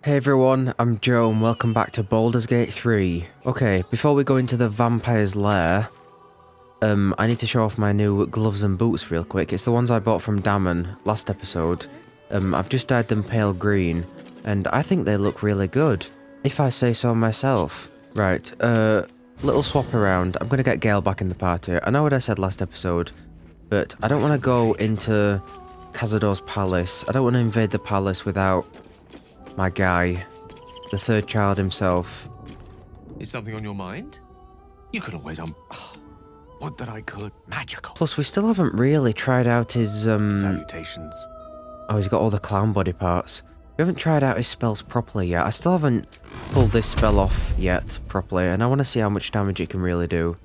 Hey everyone, I'm Joe and welcome back to Baldur's Gate 3. Okay, before we go into the vampire's lair, I need to show off my new gloves and boots real quick. It's the ones I bought from Damon last episode. I've just dyed them pale green, and I think they look really good, if I say so myself. Right, little swap around. I'm gonna get Gale back in the party. I know what I said last episode, but I don't want to go into Cazador's palace. I don't want to invade the palace without my guy, the third child himself. Is something on your mind? You could always, would that I could. Magical. Plus, we still haven't really tried out his, Salutations. Oh, he's got all the clown body parts. We haven't tried out his spells properly yet. I still haven't pulled this spell off yet properly, and I want to see how much damage it can really do.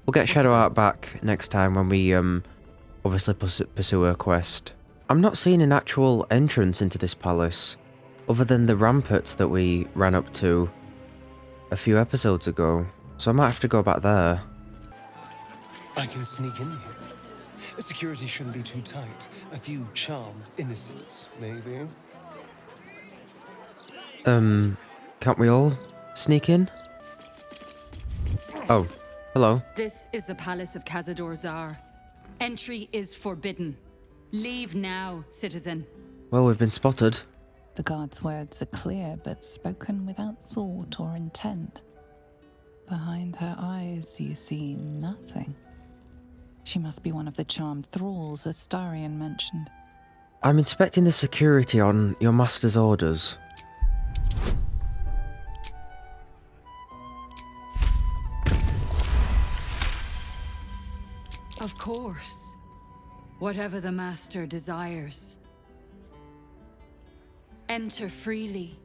We'll get Shadow Art back next time when we, obviously pursue her quest. I'm not seeing an actual entrance into this palace, other than the rampart that we ran up to a few episodes ago, so I might have to go back there. I can sneak in here. Security shouldn't be too tight. A few charmed innocents, maybe. Can't we all sneak in? Oh, hello. This is the palace of Cazador Czar. Entry is forbidden. Leave now, citizen. Well, we've been spotted. The guard's words are clear, but spoken without thought or intent. Behind her eyes, you see nothing. She must be one of the charmed thralls Astarion mentioned. I'm inspecting the security on your master's orders. Of course. Whatever the master desires. Enter freely,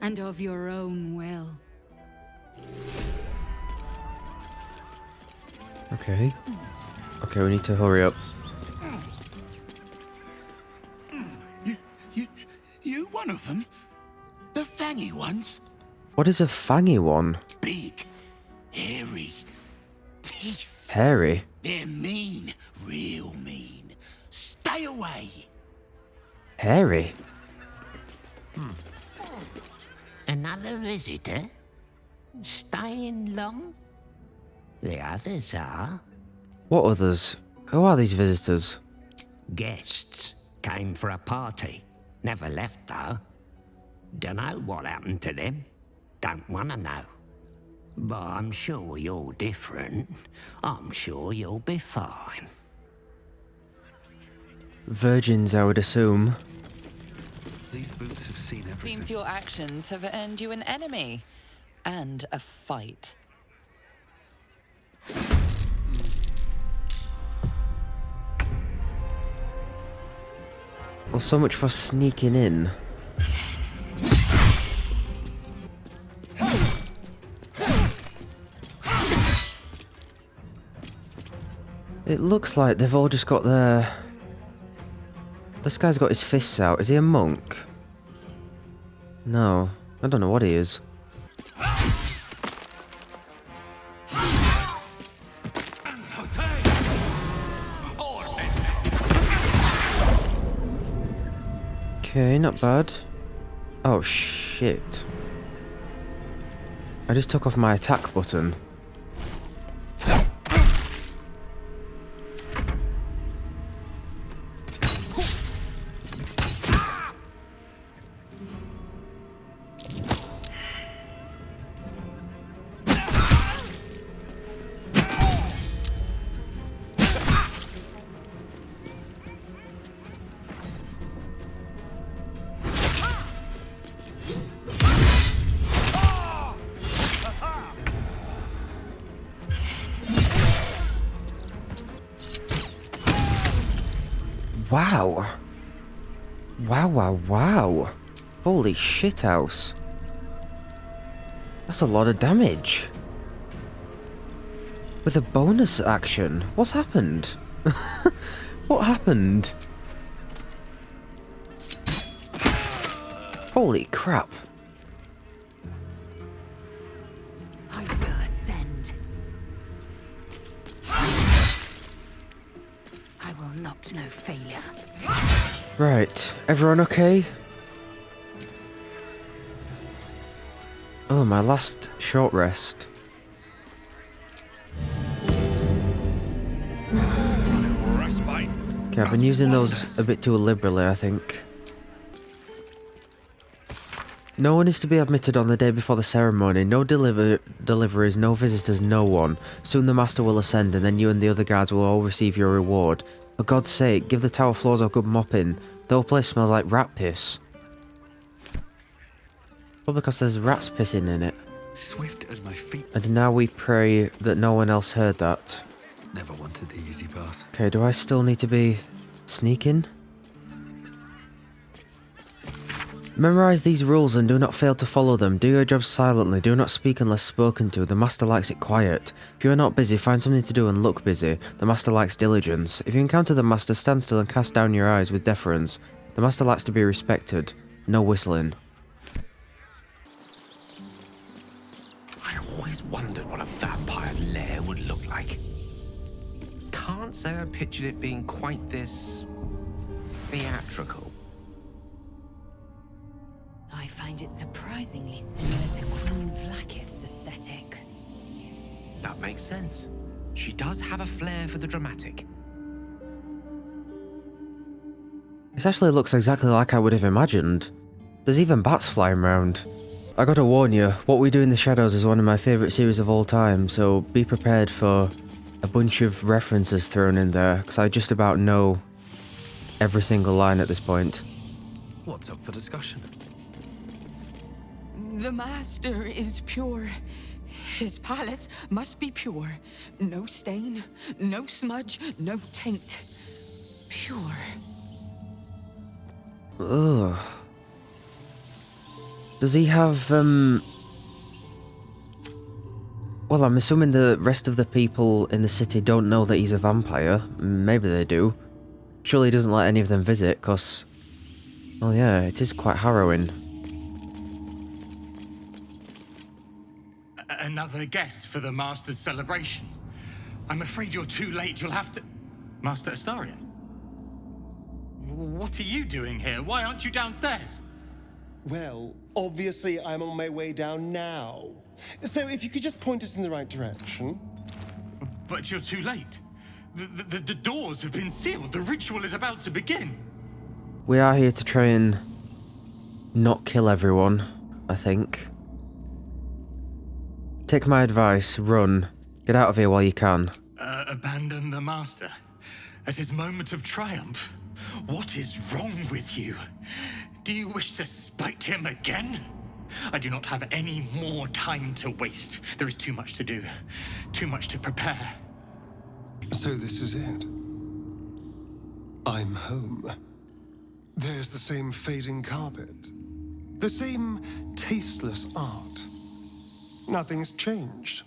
and of your own will. Okay. Okay, we need to hurry up. You one of them? The fangy ones? What is a fangy one? Big, hairy, teeth. Hairy? They're mean, real mean. Stay away. Hairy? Another visitor? Staying long? The others are. What others? Who are these visitors? Guests. Came for a party. Never left though. Dunno what happened to them. Don't wanna know. But I'm sure you're different. I'm sure you'll be fine. Virgins, I would assume. These boots have seen everything. Seems your actions have earned you an enemy. And a fight. Well, so much for sneaking in. It looks like they've all just got their... This guy's got his fists out. Is he a monk? No. I don't know what he is. Okay, not bad. Oh shit. I just took off my attack button. Wow. Wow. Holy shithouse. That's a lot of damage. With a bonus action. What's happened? What happened? Holy crap. I will ascend. I will not know failure. Right, everyone okay? Oh, my last short rest. Respite. Okay, I've been using those a bit too liberally, I think. No one is to be admitted on the day before the ceremony. No deliveries, no visitors, no one. Soon the master will ascend, and then you and the other guards will all receive your reward. For God's sake, give the tower floors a good mopping. The whole place smells like rat piss. Well, because there's rats pissing in it. Swift as my feet. And now we pray that no one else heard that. Never wanted the easy path. Okay, do I still need to be sneaking? Memorize these rules and do not fail to follow them. Do your job silently. Do not speak unless spoken to. The master likes it quiet. If you are not busy, find something to do and look busy. The master likes diligence. If you encounter the master, stand still and cast down your eyes with deference. The master likes to be respected. No whistling. I always wondered what a vampire's lair would look like. Can't say I pictured it being quite this theatrical. I find it surprisingly similar to Queen Vlaakith's aesthetic. That makes sense. She does have a flair for the dramatic. This actually looks exactly like I would have imagined. There's even bats flying around. I gotta warn you, What We Do in the Shadows is one of my favourite series of all time, so be prepared for a bunch of references thrown in there, because I just about know every single line at this point. What's up for discussion? The master is pure. His palace must be pure. No stain, no smudge, no taint. Pure. Ugh. Does he have, Well, I'm assuming the rest of the people in the city don't know that he's a vampire. Maybe they do. Surely he doesn't let any of them visit, because... Well, yeah, it is quite harrowing. Another guest for the Master's celebration. I'm afraid you're too late. You'll have to... Master Astarion? What are you doing here? Why aren't you downstairs? Well, obviously I'm on my way down now. So if you could just point us in the right direction. But you're too late. The doors have been sealed. The ritual is about to begin. We are here to try and not kill everyone, I think. Take my advice, run. Get out of here while you can. Abandon the Master at his moment of triumph. What is wrong with you? Do you wish to spite him again? I do not have any more time to waste. There is too much to do, too much to prepare. So this is it. I'm home. There's the same fading carpet. The same tasteless art. Nothing's changed.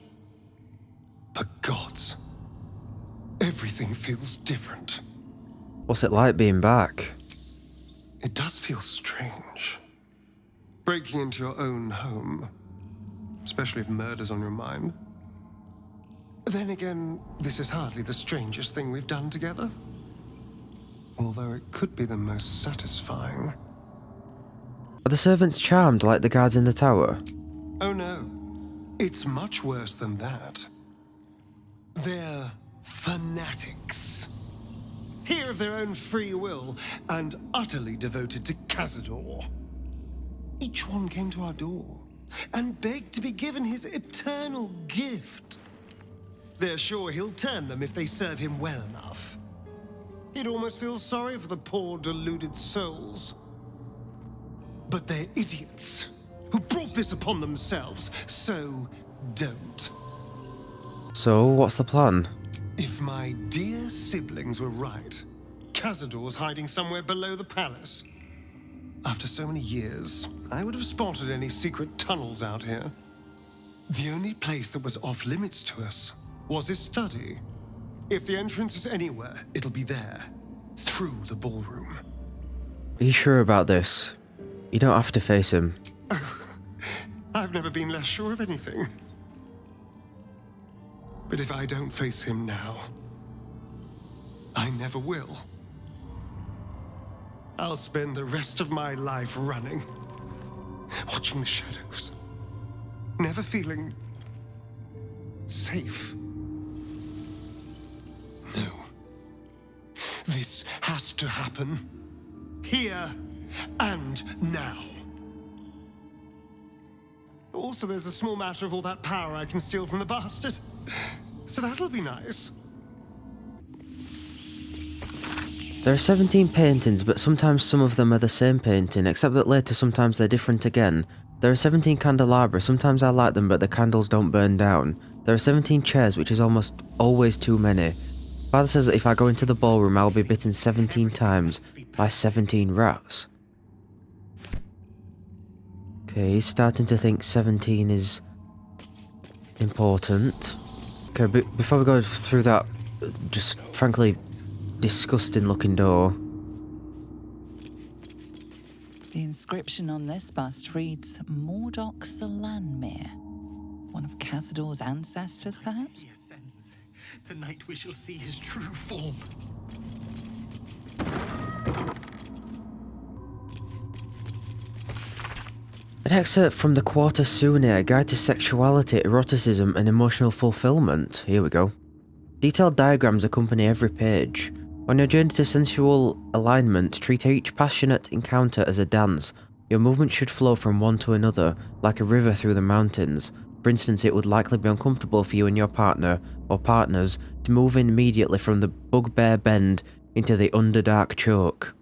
But gods, everything feels different. What's it like being back? It does feel strange. Breaking into your own home, especially if murder's on your mind. Then again, this is hardly the strangest thing we've done together. Although it could be the most satisfying. Are the servants charmed like the guards in the tower? Oh no. It's much worse than that. They're fanatics. Here of their own free will, and utterly devoted to Cazador. Each one came to our door, and begged to be given his eternal gift. They're sure he'll turn them if they serve him well enough. He'd almost feel sorry for the poor, deluded souls. But they're idiots who brought this upon themselves, so don't. So, what's the plan? If my dear siblings were right, Cazador's hiding somewhere below the palace. After so many years, I would have spotted any secret tunnels out here. The only place that was off limits to us was his study. If the entrance is anywhere, it'll be there, through the ballroom. Are you sure about this? You don't have to face him. I've never been less sure of anything. But if I don't face him now, I never will. I'll spend the rest of my life running, watching the shadows, never feeling safe. No. This has to happen. Here and now. Also, there's a small matter of all that power I can steal from the bastard. So that'll be nice. There are 17 paintings, but sometimes some of them are the same painting, except that later sometimes they're different again. There are 17 candelabra, sometimes I light them but the candles don't burn down. There are 17 chairs, which is almost always too many. Father says that if I go into the ballroom I'll be bitten 17 times by 17 rats. Okay, he's starting to think 17 is important. Okay, but before we go through that, just frankly disgusting looking door. The inscription on this bust reads Mordok Salanmir. One of Cazador's ancestors, perhaps? He ascends. Tonight we shall see his true form. An excerpt from the Quarter Sune, a guide to sexuality, eroticism, and emotional fulfillment. Here we go. Detailed diagrams accompany every page. On your journey to sensual alignment, treat each passionate encounter as a dance. Your movement should flow from one to another, like a river through the mountains. For instance, it would likely be uncomfortable for you and your partner, or partners, to move in immediately from the bugbear bend into the underdark choke.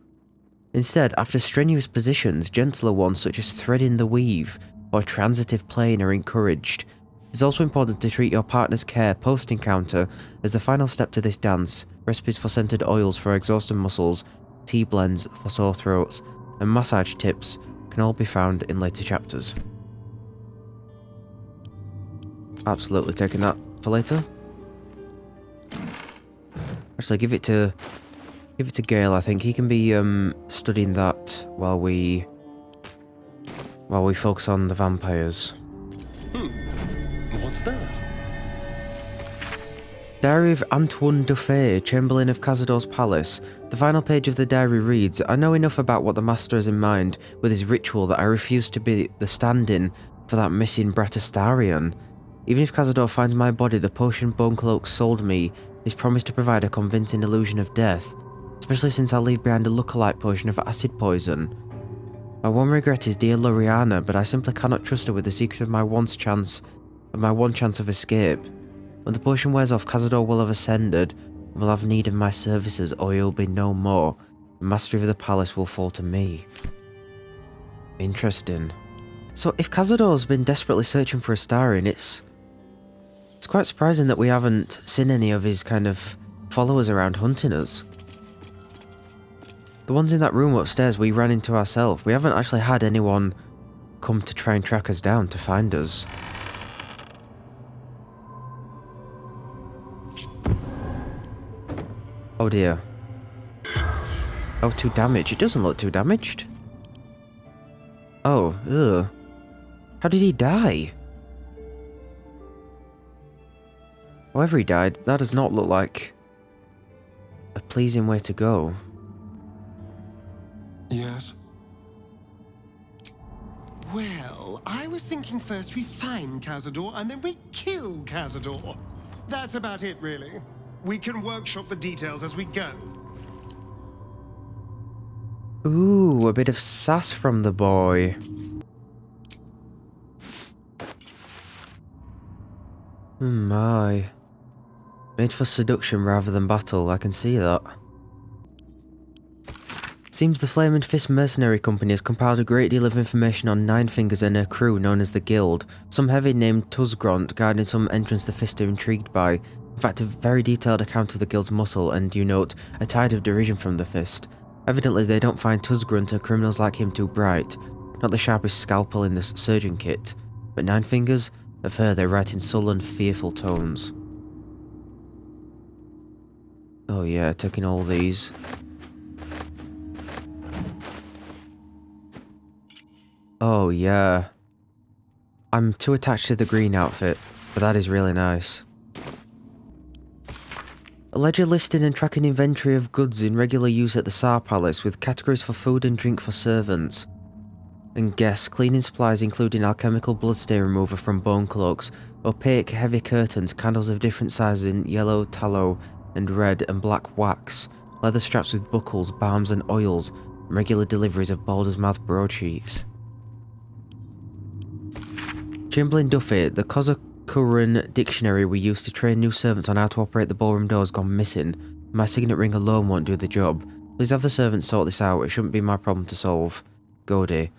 Instead, after strenuous positions, gentler ones such as threading the weave or transitive playing are encouraged. It's also important to treat your partner's care post-encounter as the final step to this dance. Recipes for scented oils for exhausted muscles, tea blends for sore throats, and massage tips can all be found in later chapters. Absolutely taking that for later. Actually, give it to Gale. I think he can be studying that while we focus on the vampires. What's that? Diary of Antoine Duffet, Chamberlain of Cazador's Palace. The final page of the diary reads, I know enough about what the Master has in mind with his ritual that I refuse to be the stand-in for that missing Bratastarian. Even if Cazador finds my body, the potion Bone Cloak sold me is promised to provide a convincing illusion of death, especially since I'll leave behind a lookalike potion of acid poison. My one regret is dear Loriana, but I simply cannot trust her with the secret of my one chance of escape. When the potion wears off, Cazador will have ascended and will have need of my services, or he'll be no more. The mastery of the palace will fall to me. Interesting. So if Cazador's been desperately searching for Astarion, it's quite surprising that we haven't seen any of his kind of followers around hunting us. The ones in that room upstairs we ran into ourselves. We haven't actually had anyone come to try and track us down to find us. Oh dear. Oh, too damaged. It doesn't look too damaged. Oh, ugh. How did he die? However he died, that does not look like a pleasing way to go. Yes? Well, I was thinking first we find Cazador and then we kill Cazador. That's about it, really. We can workshop the details as we go. Ooh, a bit of sass from the boy. My. Made for seduction rather than battle, I can see that. Seems the Flame and Fist Mercenary Company has compiled a great deal of information on Nine Fingers and her crew known as the Guild. Some heavy named Tuzgront guiding some entrance the Fist are intrigued by. In fact, a very detailed account of the Guild's muscle and, you note, a tide of derision from the Fist. Evidently they don't find Tuzgrunt or criminals like him too bright. Not the sharpest scalpel in the surgeon kit. But Nine Fingers? Of her they write in sullen, fearful tones. Oh yeah, taking all these. Oh yeah. I'm too attached to the green outfit, but that is really nice. A ledger listing and tracking inventory of goods in regular use at the Tsar Palace with categories for food and drink for servants. and guests, cleaning supplies including alchemical bloodstain remover from bone cloaks, opaque heavy curtains, candles of different sizes in yellow, tallow, and red and black wax, leather straps with buckles, balms and oils, and regular deliveries of Baldur's Mouth broadsheets. Chamberlain Duffy, the Cazador dictionary we use to train new servants on how to operate the ballroom door has gone missing. My signet ring alone won't do the job. Please have the servants sort this out, it shouldn't be my problem to solve. Godi.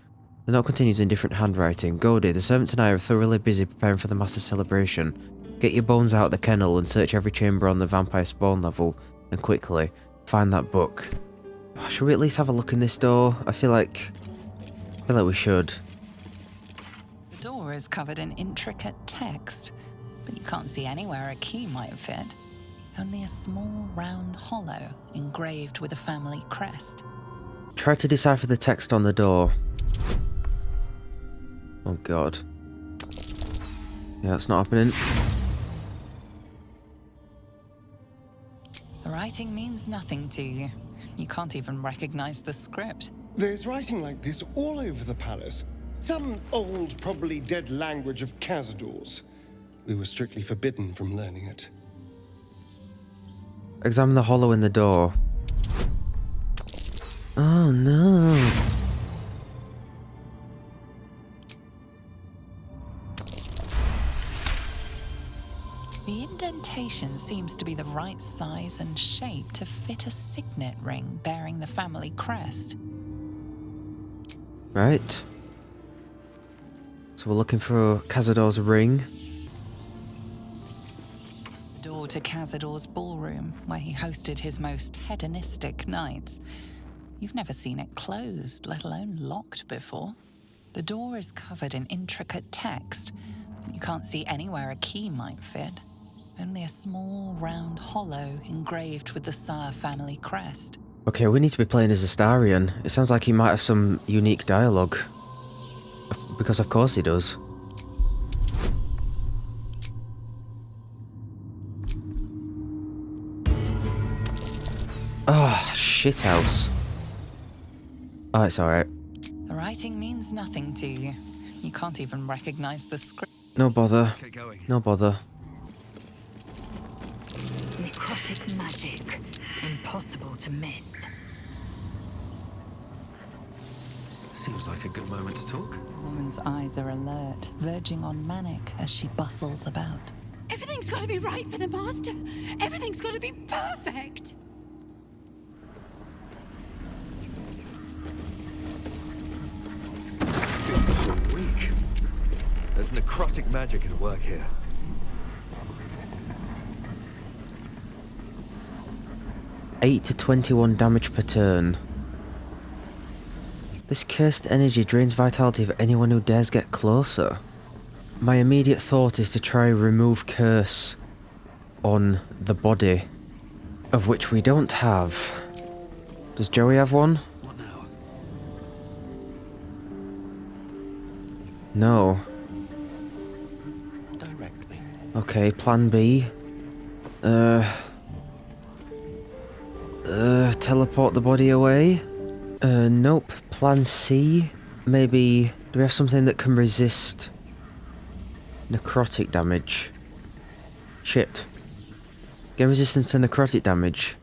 The note continues in different handwriting. Godi, the servants and I are thoroughly busy preparing for the master celebration. Get your bones out of the kennel and search every chamber on the vampire spawn level, and quickly, find that book. Should we at least have a look in this door? I feel like we should. The door is covered in intricate text, but you can't see anywhere a key might fit. Only a small round hollow engraved with a family crest. Try to decipher the text on the door. Oh god. Yeah, that's not happening. The writing means nothing to you. You can't even recognize the script. There's writing like this all over the palace. Some old, probably dead language of Cazador's. We were strictly forbidden from learning it. Examine the hollow in the door. Oh no. The indentation seems to be the right size and shape to fit a signet ring bearing the family crest. Right. So we're looking for Cazador's ring. The door to Cazador's ballroom, where he hosted his most hedonistic nights. You've never seen it closed, let alone locked before. The door is covered in intricate text. You can't see anywhere a key might fit. Only a small, round hollow engraved with the Sire family crest. Okay, we need to be playing as Astarion. It sounds like he might have some unique dialogue. Because of course he does. Ah, shithouse. Oh, it's alright. The writing means nothing to you. You can't even recognize the script. No bother. No bother. Necrotic magic. Impossible to miss. Seems like a good moment to talk. The woman's eyes are alert, verging on manic as she bustles about. Everything's got to be right for the master. Everything's got to be perfect. Feels so weak. There's necrotic magic at work here. $8 to 21 damage per turn. This cursed energy drains vitality of anyone who dares get closer. My immediate thought is to try remove curse on the body, of which we don't have. Does Joey have one? What now? No. Direct me. Okay, plan B. Teleport the body away? Nope. Plan C? Maybe... Do we have something that can resist necrotic damage? Shit. Get resistance to necrotic damage.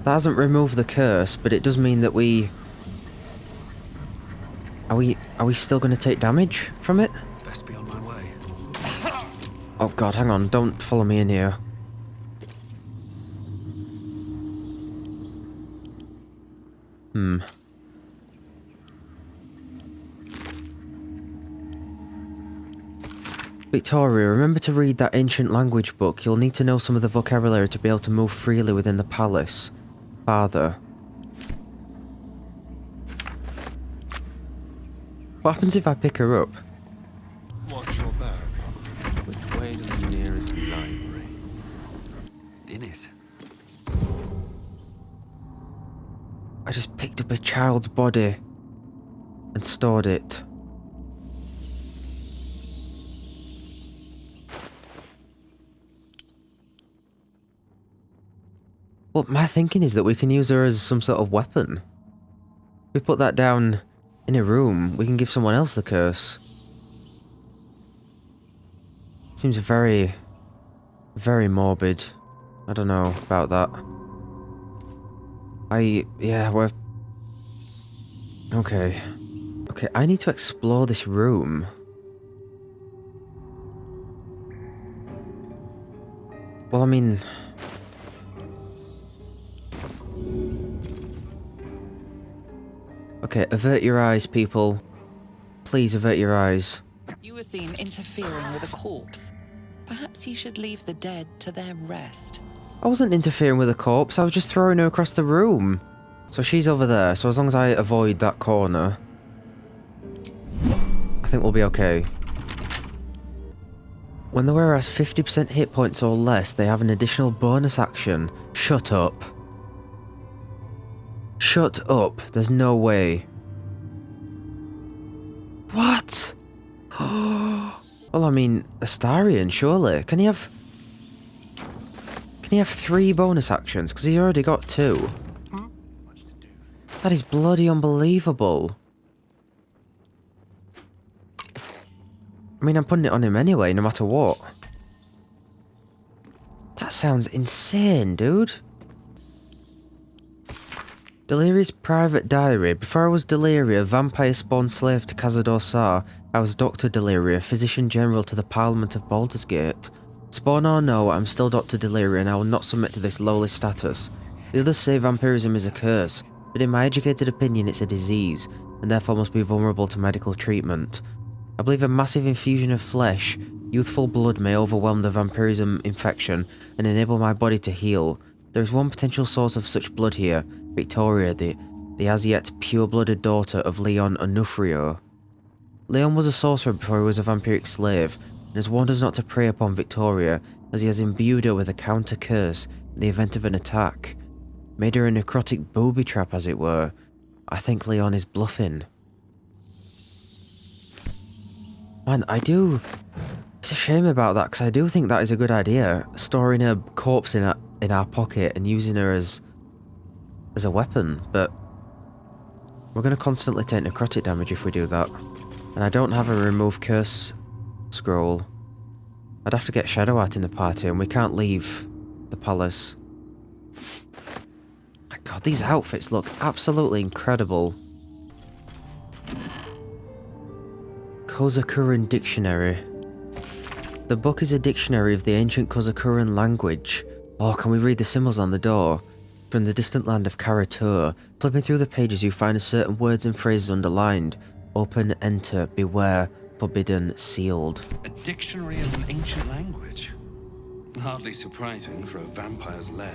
That hasn't removed the curse, but it does mean that we... Are we still going to take damage from it? Best be on my way. Oh god, hang on, don't follow me in here. Victoria, remember to read that ancient language book. You'll need to know some of the vocabulary to be able to move freely within the palace. Father. What happens if I pick her up? Watch your back. Which way to the nearest library? In it. I just picked up a child's body and stored it. Well, my thinking is that we can use her as some sort of weapon. We put that down in a room, we can give someone else the curse. Seems very, very morbid. I don't know about that. Yeah, we're... Okay. Okay, I need to explore this room. Well, I mean... Okay, avert your eyes, people. Please avert your eyes. You were seen interfering with a corpse. Perhaps you should leave the dead to their rest. I wasn't interfering with a corpse, I was just throwing her across the room. So she's over there, so as long as I avoid that corner, I think we'll be okay. When the wearer has 50% hit points or less, they have an additional bonus action. Shut up. Shut up. There's no way. What? Well, I mean, Astarion, surely. Can he have 3 bonus actions? Because he's already got 2. That is bloody unbelievable. I mean, I'm putting it on him anyway, no matter what. That sounds insane, dude. Deliria's private diary. Before I was Deliria, vampire spawn slave to Cazador Sar, I was Dr. Deliria, physician general to the Parliament of Baldur's Gate. Spawn or no, I'm still Dr. Deliria and I will not submit to this lowly status. The others say vampirism is a curse, but in my educated opinion it's a disease, and therefore must be vulnerable to medical treatment. I believe a massive infusion of flesh, youthful blood may overwhelm the vampirism infection and enable my body to heal. There is one potential source of such blood here, Victoria, the as yet pure-blooded daughter of Leon Onufrio. Leon was a sorcerer before he was a vampiric slave, and has warned us not to prey upon Victoria, as he has imbued her with a counter-curse in the event of an attack. Made her a necrotic booby trap, as it were. I think Leon is bluffing. Man, it's a shame about that, because I do think that is a good idea. Storing a corpse in our pocket and using her as a weapon, but we're going to constantly take necrotic damage if we do that. And I don't have a remove curse scroll. I'd have to get Shadow Art in the party, and we can't leave the palace. My god, these outfits look absolutely incredible. Kozakuran Dictionary. The book is a dictionary of the ancient Kozakuran language. Oh, can we read the symbols on the door? From the distant land of Karatur, flipping through the pages you find certain words and phrases underlined. Open, enter, beware, forbidden, sealed. A dictionary of an ancient language? Hardly surprising for a vampire's lair.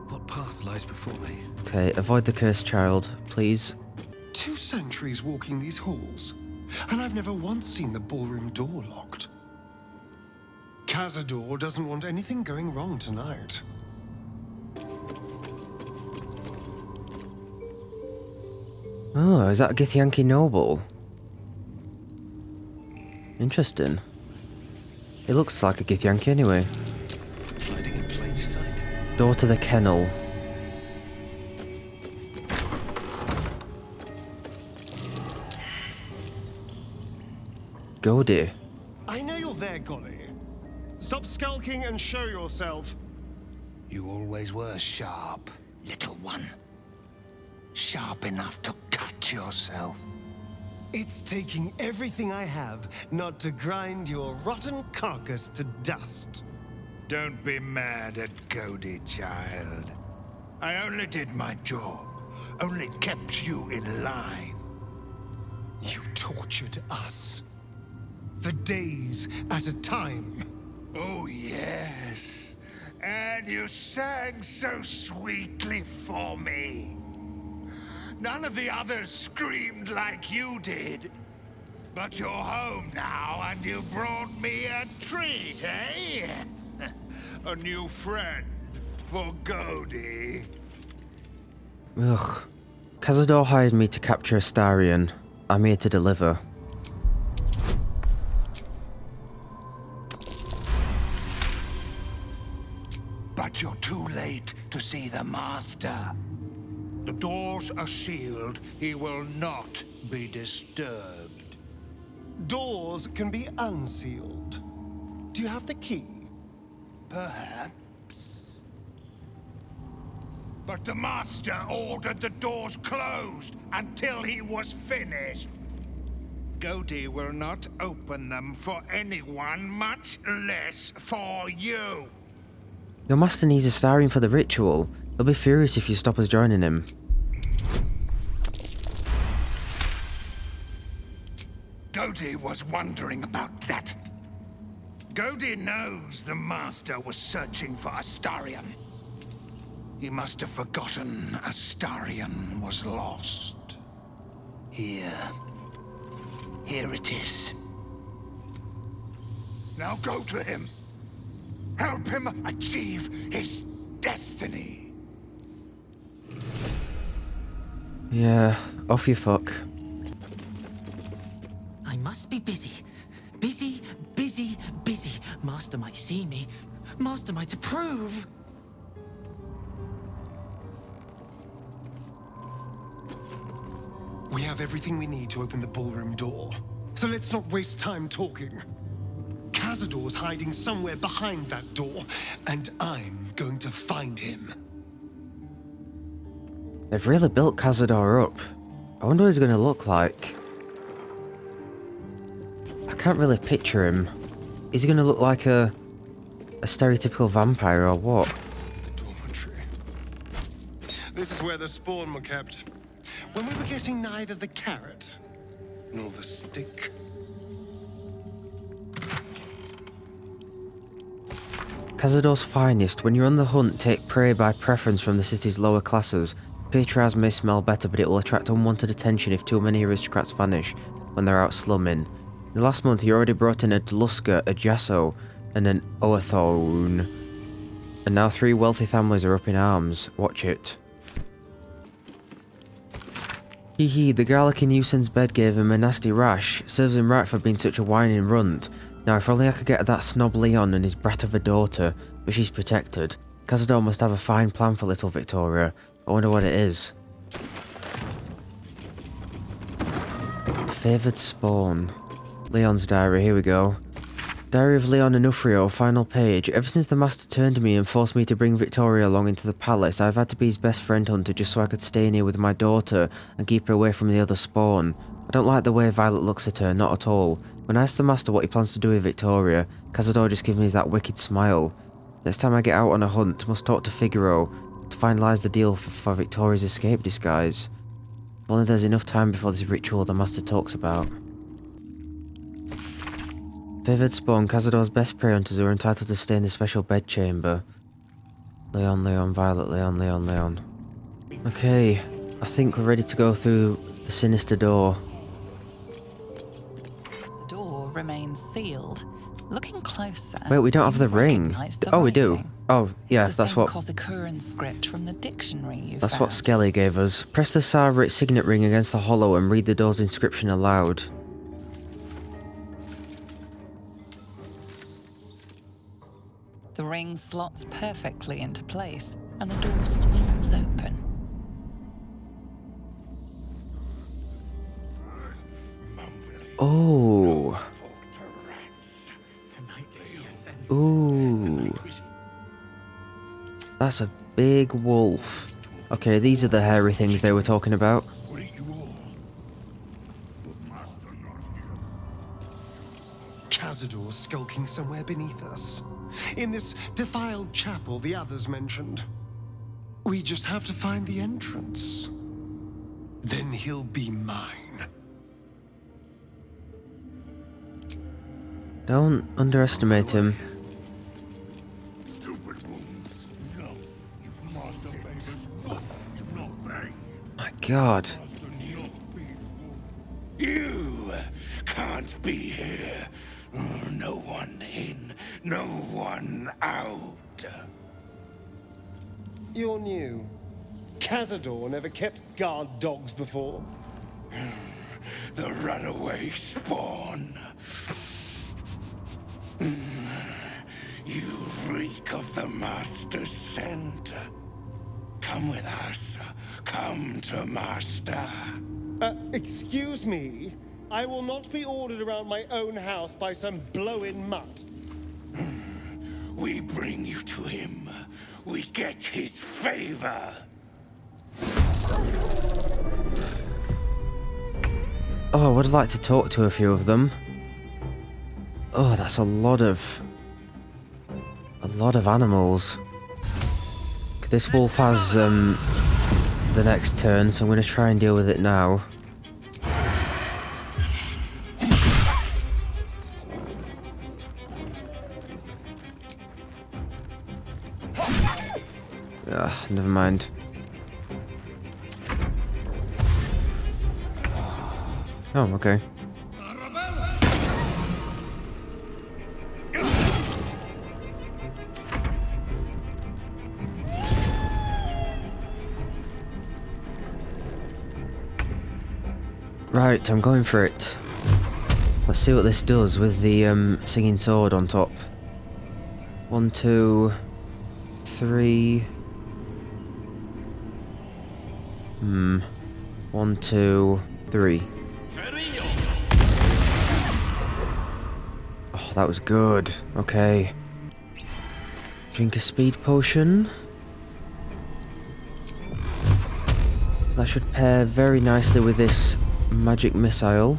What path lies before me? Okay, avoid the cursed child, please. 2 centuries walking these halls, and I've never once seen the ballroom door locked. Cazador doesn't want anything going wrong tonight. Oh, is that a Githyanki noble? Interesting. It looks like a Githyanki anyway. Hiding in plain sight. Door to the kennel. Godi. I know you're there, Golly. Stop skulking and show yourself. You always were sharp, little one. Sharp enough to cut yourself. It's taking everything I have not to grind your rotten carcass to dust. Don't be mad at Cody, child. I only did my job. Only kept you in line. You tortured us. For days at a time. Oh, yes. And you sang so sweetly for me. None of the others screamed like you did. But you're home now, and you brought me a treat, eh? A new friend for Godi. Ugh. Cazador hired me to capture Astarion. I'm here to deliver. But you're too late to see the Master. The doors are sealed. He will not be disturbed. Doors can be unsealed. Do you have the key? Perhaps. But the Master ordered the doors closed until he was finished. Godi will not open them for anyone, much less for you. Your master needs a Starian for the ritual. He'll be furious if you stop us joining him. Godi was wondering about that. Godi knows the Master was searching for Astarion. He must have forgotten Astarion was lost. Here it is. Now go to him. Help him achieve his destiny. Yeah, off you fuck. I must be busy. Busy, busy, busy. Master might see me. Master might approve. We have everything we need to open the ballroom door. So let's not waste time talking. Cazador's hiding somewhere behind that door, and I'm going to find him. They've really built Cazador up. I wonder what he's going to look like. I can't really picture him. Is he going to look like a stereotypical vampire or what? Dormitory. This is where the spawn were kept. When we were getting neither the carrot nor the stick. Cazador's finest. When you're on the hunt, take prey by preference from the city's lower classes. Patriarchs may smell better, but it will attract unwanted attention if too many aristocrats vanish when they're out slumming. In the last month, you already brought in a Dluska, a Jasso, and an Oathone. And now 3 wealthy families are up in arms. Watch it. Hee hee, the garlic in Usen's bed gave him a nasty rash. Serves him right for being such a whining runt. Now, if only I could get that snob Leon and his brat of a daughter, but she's protected. Cazador must have a fine plan for little Victoria. I wonder what it is. Favoured spawn. Leon's diary, here we go. Diary of Leon Onufrio, final page. Ever since the master turned me and forced me to bring Victoria along into the palace, I've had to be his best friend hunter just so I could stay in here with my daughter and keep her away from the other spawn. I don't like the way Violet looks at her, not at all. When I asked the master what he plans to do with Victoria, Cazador just gives me that wicked smile. Next time I get out on a hunt, must talk to Figaro to finalise the deal for Victoria's escape disguise. If only there's enough time before this ritual the master talks about. Favoured spawn, Cazador's best prey hunters who are entitled to stay in the special bedchamber. Leon, Leon, Violet, Leon, Leon, Leon. Okay, I think we're ready to go through the sinister door. The door remains sealed. Looking closer. Wait, we don't have the ring. The Oh, we do. writing. Oh, yeah, It's the that's same what. Kozakuran script from the dictionary you That's found. what Skelly gave us. Press the Sarrit signet ring against the hollow and read the door's inscription aloud. The ring slots perfectly into place, and the door swings open. Oh. Ooh. That's a big wolf. Okay, these are the hairy things they were talking about. Cazador's skulking somewhere beneath us. In this defiled chapel the others mentioned. We just have to find the entrance. Then he'll be mine. Don't underestimate him. My God. You can't be here. No one in, no one out. You're new. Cazador never kept guard dogs before. The runaway spawn. You freak of the Master's scent. Come with us. Come to Master. Excuse me? I will not be ordered around my own house by some blow-in mutt. We bring you to him. We get his favor. Oh, I would like to talk to a few of them. Oh, that's a lot of animals. This wolf has the next turn, so I'm going to try and deal with it now. Never mind. Oh, okay. Right, I'm going for it. Let's see what this does with the singing sword on top. 1, 2, 3. 1, 2, 3. Oh, that was good. Okay. Drink a speed potion. That should pair very nicely with this magic missile.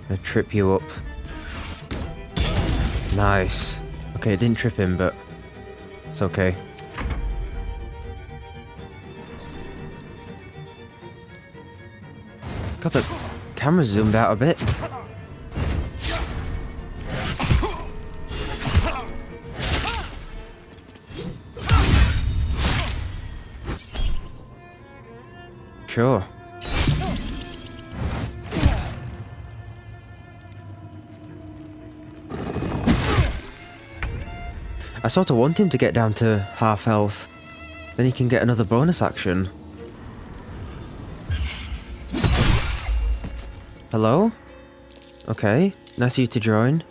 Gonna trip you up. Nice. Okay, it didn't trip him, but it's okay. God, the camera's zoomed out a bit. Sure. I sort of want him to get down to half health. Then he can get another bonus action. Hello? Okay, nice of you to join.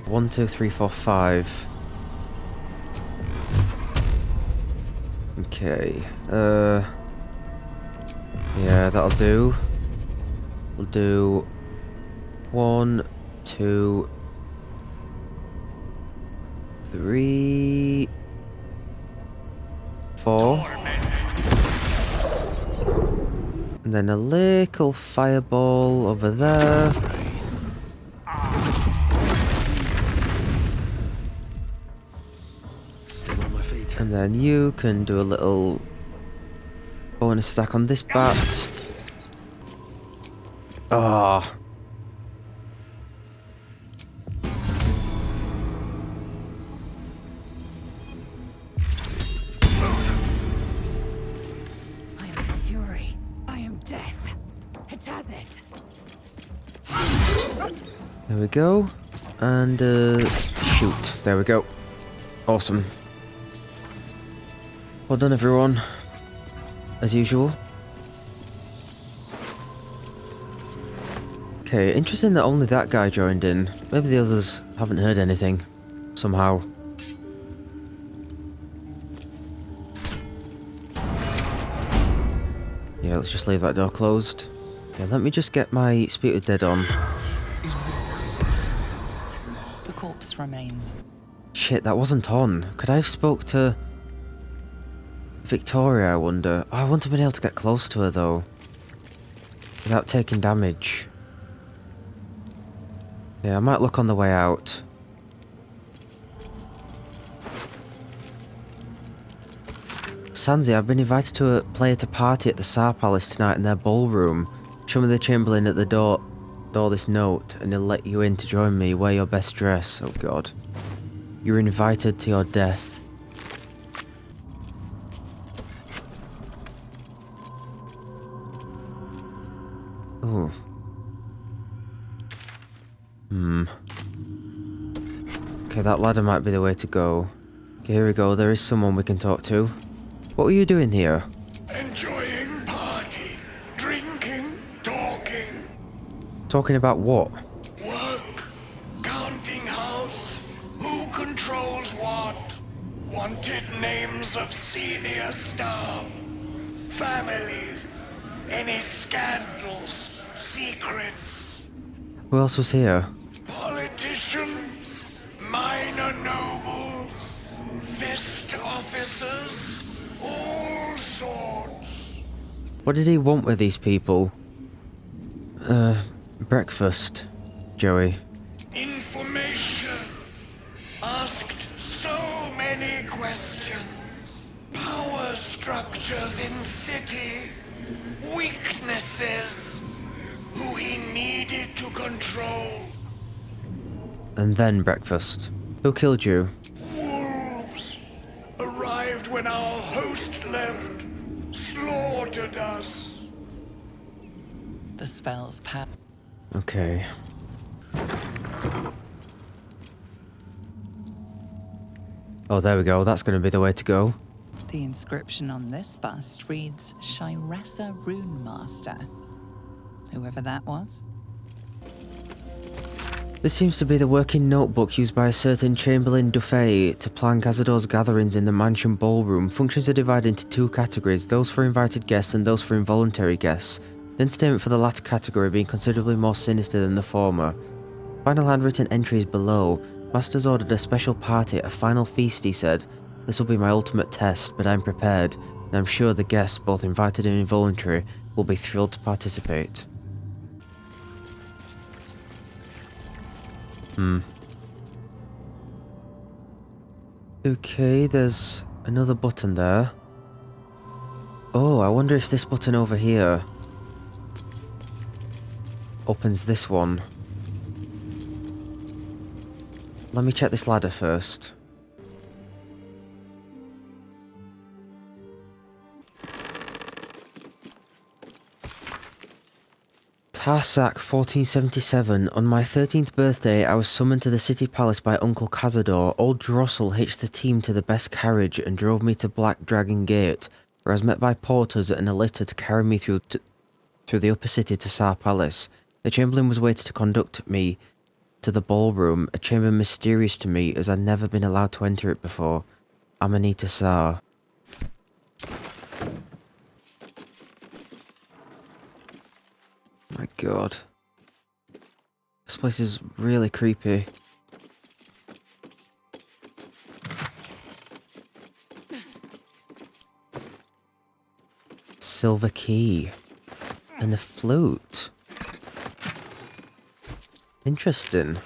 One, 2, 3, 4, 5. Okay, yeah, that'll do. We'll do 1, 2, 3, 4. And then a little fireball over there. And then you can do a little bonus attack on this bat. Ah. I am fury. I am death. Hetazith. There we go. And shoot. There we go. Awesome. Well done, everyone. As usual. Okay, interesting that only that guy joined in. Maybe the others haven't heard anything. Somehow. Yeah, let's just leave that door closed. Yeah, let me just get my Speak with Dead on. The corpse remains. Shit, that wasn't on. Could I have spoke to Victoria, I wonder? Oh, I wouldn't have been able to get close to her, though. Without taking damage. Yeah, I might look on the way out. Sansi, I've been invited to play at a party at the Tsar Palace tonight in their ballroom. Show me the Chamberlain at the door this note, and he'll let you in to join me. Wear your best dress. Oh god. You're invited to your death. Ooh. Okay, that ladder might be the way to go. Okay, here we go. There is someone we can talk to. What were you doing here? Enjoying party, drinking, talking. Talking about what? Work, counting house, who controls what, wanted names of senior staff, families, any scandals, secrets. Who else was here? Politicians, minor nobles, fist officers, all sorts. What did he want with these people? Breakfast, Joey. Information. Asked so many questions. Power structures in city. Weaknesses. Who he needed to control. And then breakfast. Who killed you? Wolves. Arrived when our host left. Slaughtered us. The spell's power. Okay. Oh, there we go. That's going to be the way to go. The inscription on this bust reads Shiressa Rune Master. Whoever that was. This seems to be the working notebook used by a certain Chamberlain Duffet to plan Cazador's gatherings in the mansion ballroom. Functions are divided into two categories, those for invited guests and those for involuntary guests. The entertainment for the latter category being considerably more sinister than the former. Final handwritten entry is below. Master's ordered a special party at a final feast, he said. This will be my ultimate test, but I'm prepared, and I'm sure the guests, both invited and involuntary, will be thrilled to participate. Okay, there's another button there. Oh, I wonder if this button over here opens this one. Let me check this ladder first. Tarsak 1477. On my 13th birthday, I was summoned to the city palace by Uncle Cazador. Old Drossel hitched the team to the best carriage and drove me to Black Dragon Gate, where I was met by porters and a litter to carry me through the upper city to Sar Palace. The Chamberlain was waiting to conduct me to the ballroom, a chamber mysterious to me as I'd never been allowed to enter it before. Amanita Sar. My god. This place is really creepy. Silver key. And a flute. Interesting.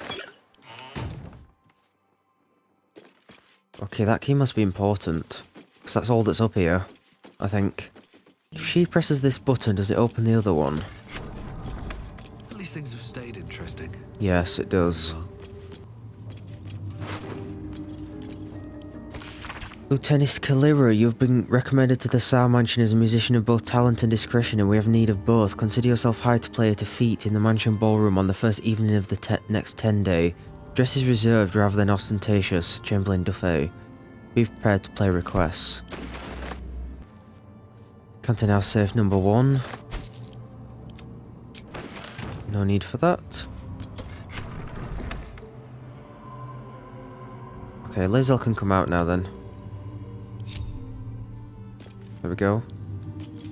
Okay, that key must be important. Because that's all that's up here, I think. If she presses this button, does it open the other one? At least things have stayed interesting. Yes, it does. Lieutenant Kalira, you've been recommended to the Sar Mansion as a musician of both talent and discretion, and we have need of both. Consider yourself hired to play at a feat in the mansion ballroom on the first evening of the next 10 day. Dress is reserved rather than ostentatious, Chamberlain Duffet. Be prepared to play requests. Counting now safe number 1. No need for that. Okay, Lizel can come out now then. There we go.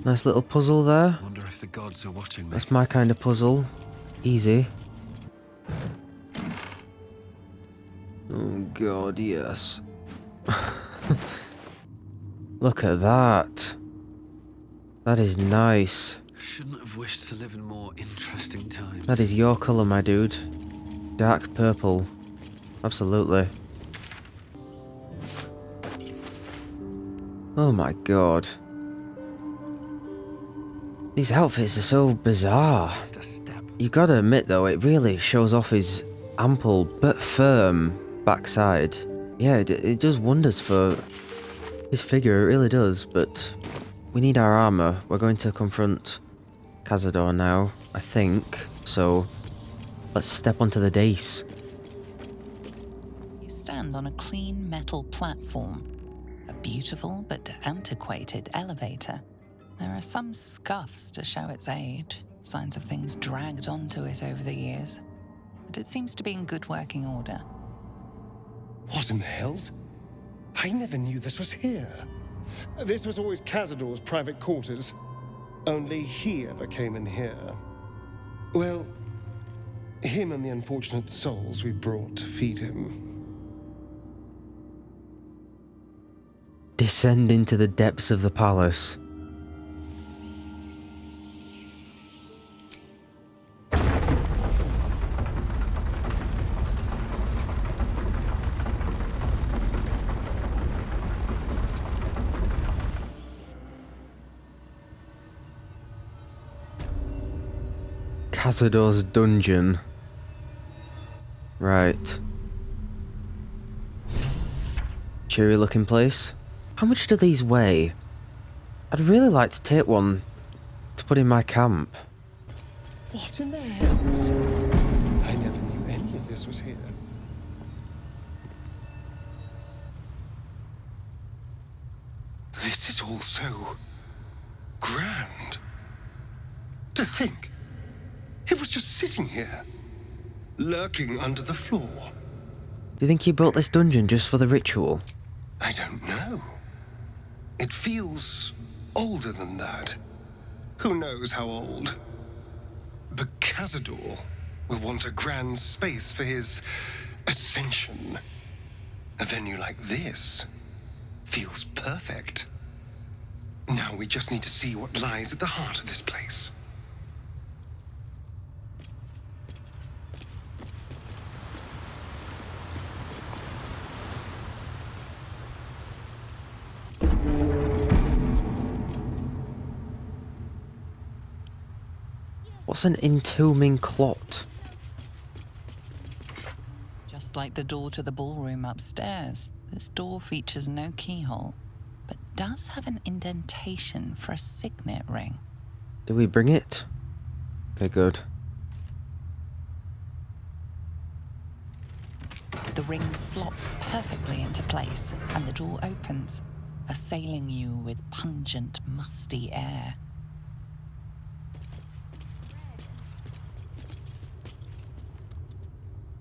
Nice little puzzle there. Wonder if the gods are watching me. That's my kind of puzzle. Easy. Oh god, yes. Look at that. That is nice. Shouldn't have wished to live in more interesting times. That is your colour, my dude. Dark purple. Absolutely. Oh my god. These outfits are so bizarre. You gotta admit though, it really shows off his ample but firm backside. Yeah, it does wonders for his figure, it really does, but we need our armour. We're going to confront Cazador now, I think, so let's step onto the dais. You stand stand on a clean metal platform, a beautiful but antiquated elevator. There are some scuffs to show its age, signs of things dragged onto it over the years, but it seems to be in good working order. What in the hells? I never knew this was here. This was always Cazador's private quarters. Only he ever came in here. Well, him and the unfortunate souls we brought to feed him. Descend into the depths of the palace. Cazador's dungeon. Right. Cheery looking place. How much do these weigh? I'd really like to take one to put in my camp. What in the hells? I never knew any of this was here. This is all so grand. To think, it was just sitting here, lurking under the floor. Do you think he built this dungeon just for the ritual? I don't know. It feels older than that. Who knows how old? But Cazador will want a grand space for his ascension. A venue like this feels perfect. Now we just need to see what lies at the heart of this place. What's an entombing clot? Just like the door to the ballroom upstairs, this door features no keyhole, but does have an indentation for a signet ring. Do we bring it? Okay, good. The ring slots perfectly into place, and the door opens, assailing you with pungent, musty air.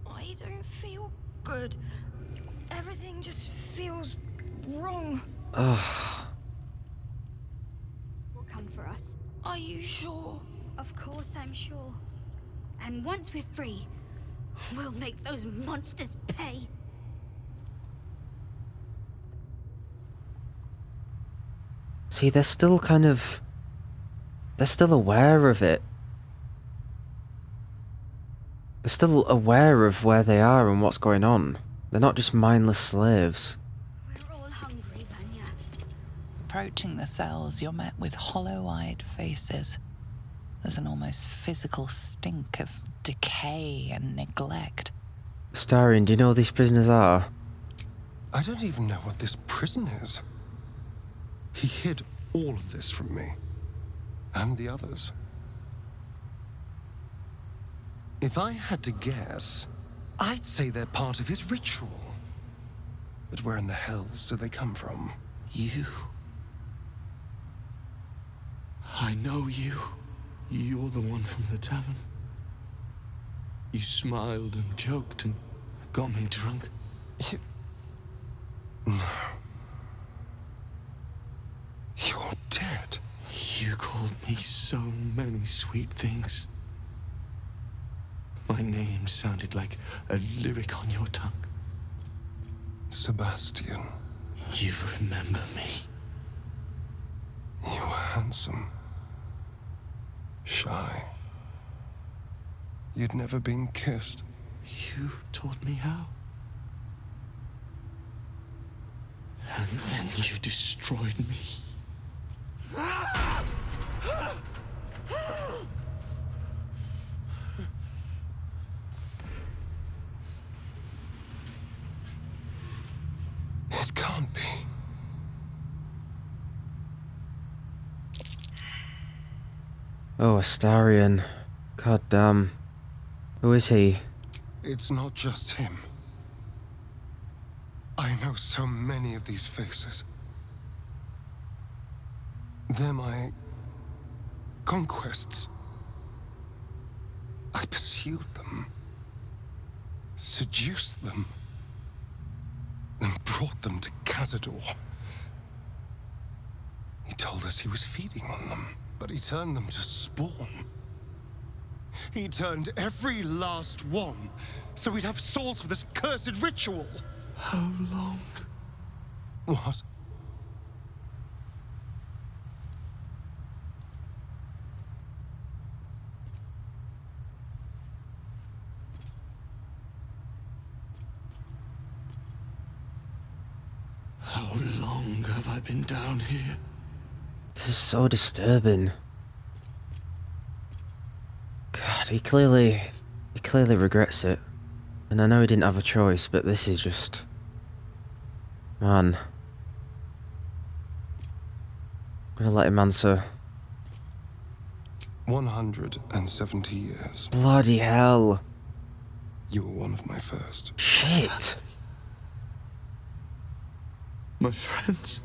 I don't feel good. Everything just feels wrong. Ugh. Will come for us. Are you sure? Of course I'm sure. And once we're free, we'll make those monsters pay. See, they're still kind of... They're still aware of it. They're still aware of where they are and what's going on. They're not just mindless slaves. We're all hungry, Vanya. Approaching the cells, you're met with hollow-eyed faces. There's an almost physical stink of decay and neglect. Starion, do you know who these prisoners are? I don't even know what this prison is. He hid all of this from me. And the others. If I had to guess, I'd say they're part of his ritual. But where in the hells do they come from? You. I know you. You're the one from the tavern. You smiled and joked and got me drunk. No. You're dead. You called me so many sweet things. My name sounded like a lyric on your tongue. Sebastian. You remember me. You were handsome. Shy. You'd never been kissed. You taught me how. And then you destroyed me. It can't be. Oh, Astarion. God damn. Who is he? It's not just him. I know so many of these faces. They're my conquests. I pursued them, seduced them, and brought them to Cazador. He told us he was feeding on them, but he turned them to spawn. He turned every last one, so we'd have souls for this cursed ritual. How long? What? How long have I been down here? This is so disturbing. God, he clearly regrets it. And I know he didn't have a choice, but this is just... Man. I'm gonna let him answer. 170 years. Bloody hell. You were one of my first. Shit. My friends.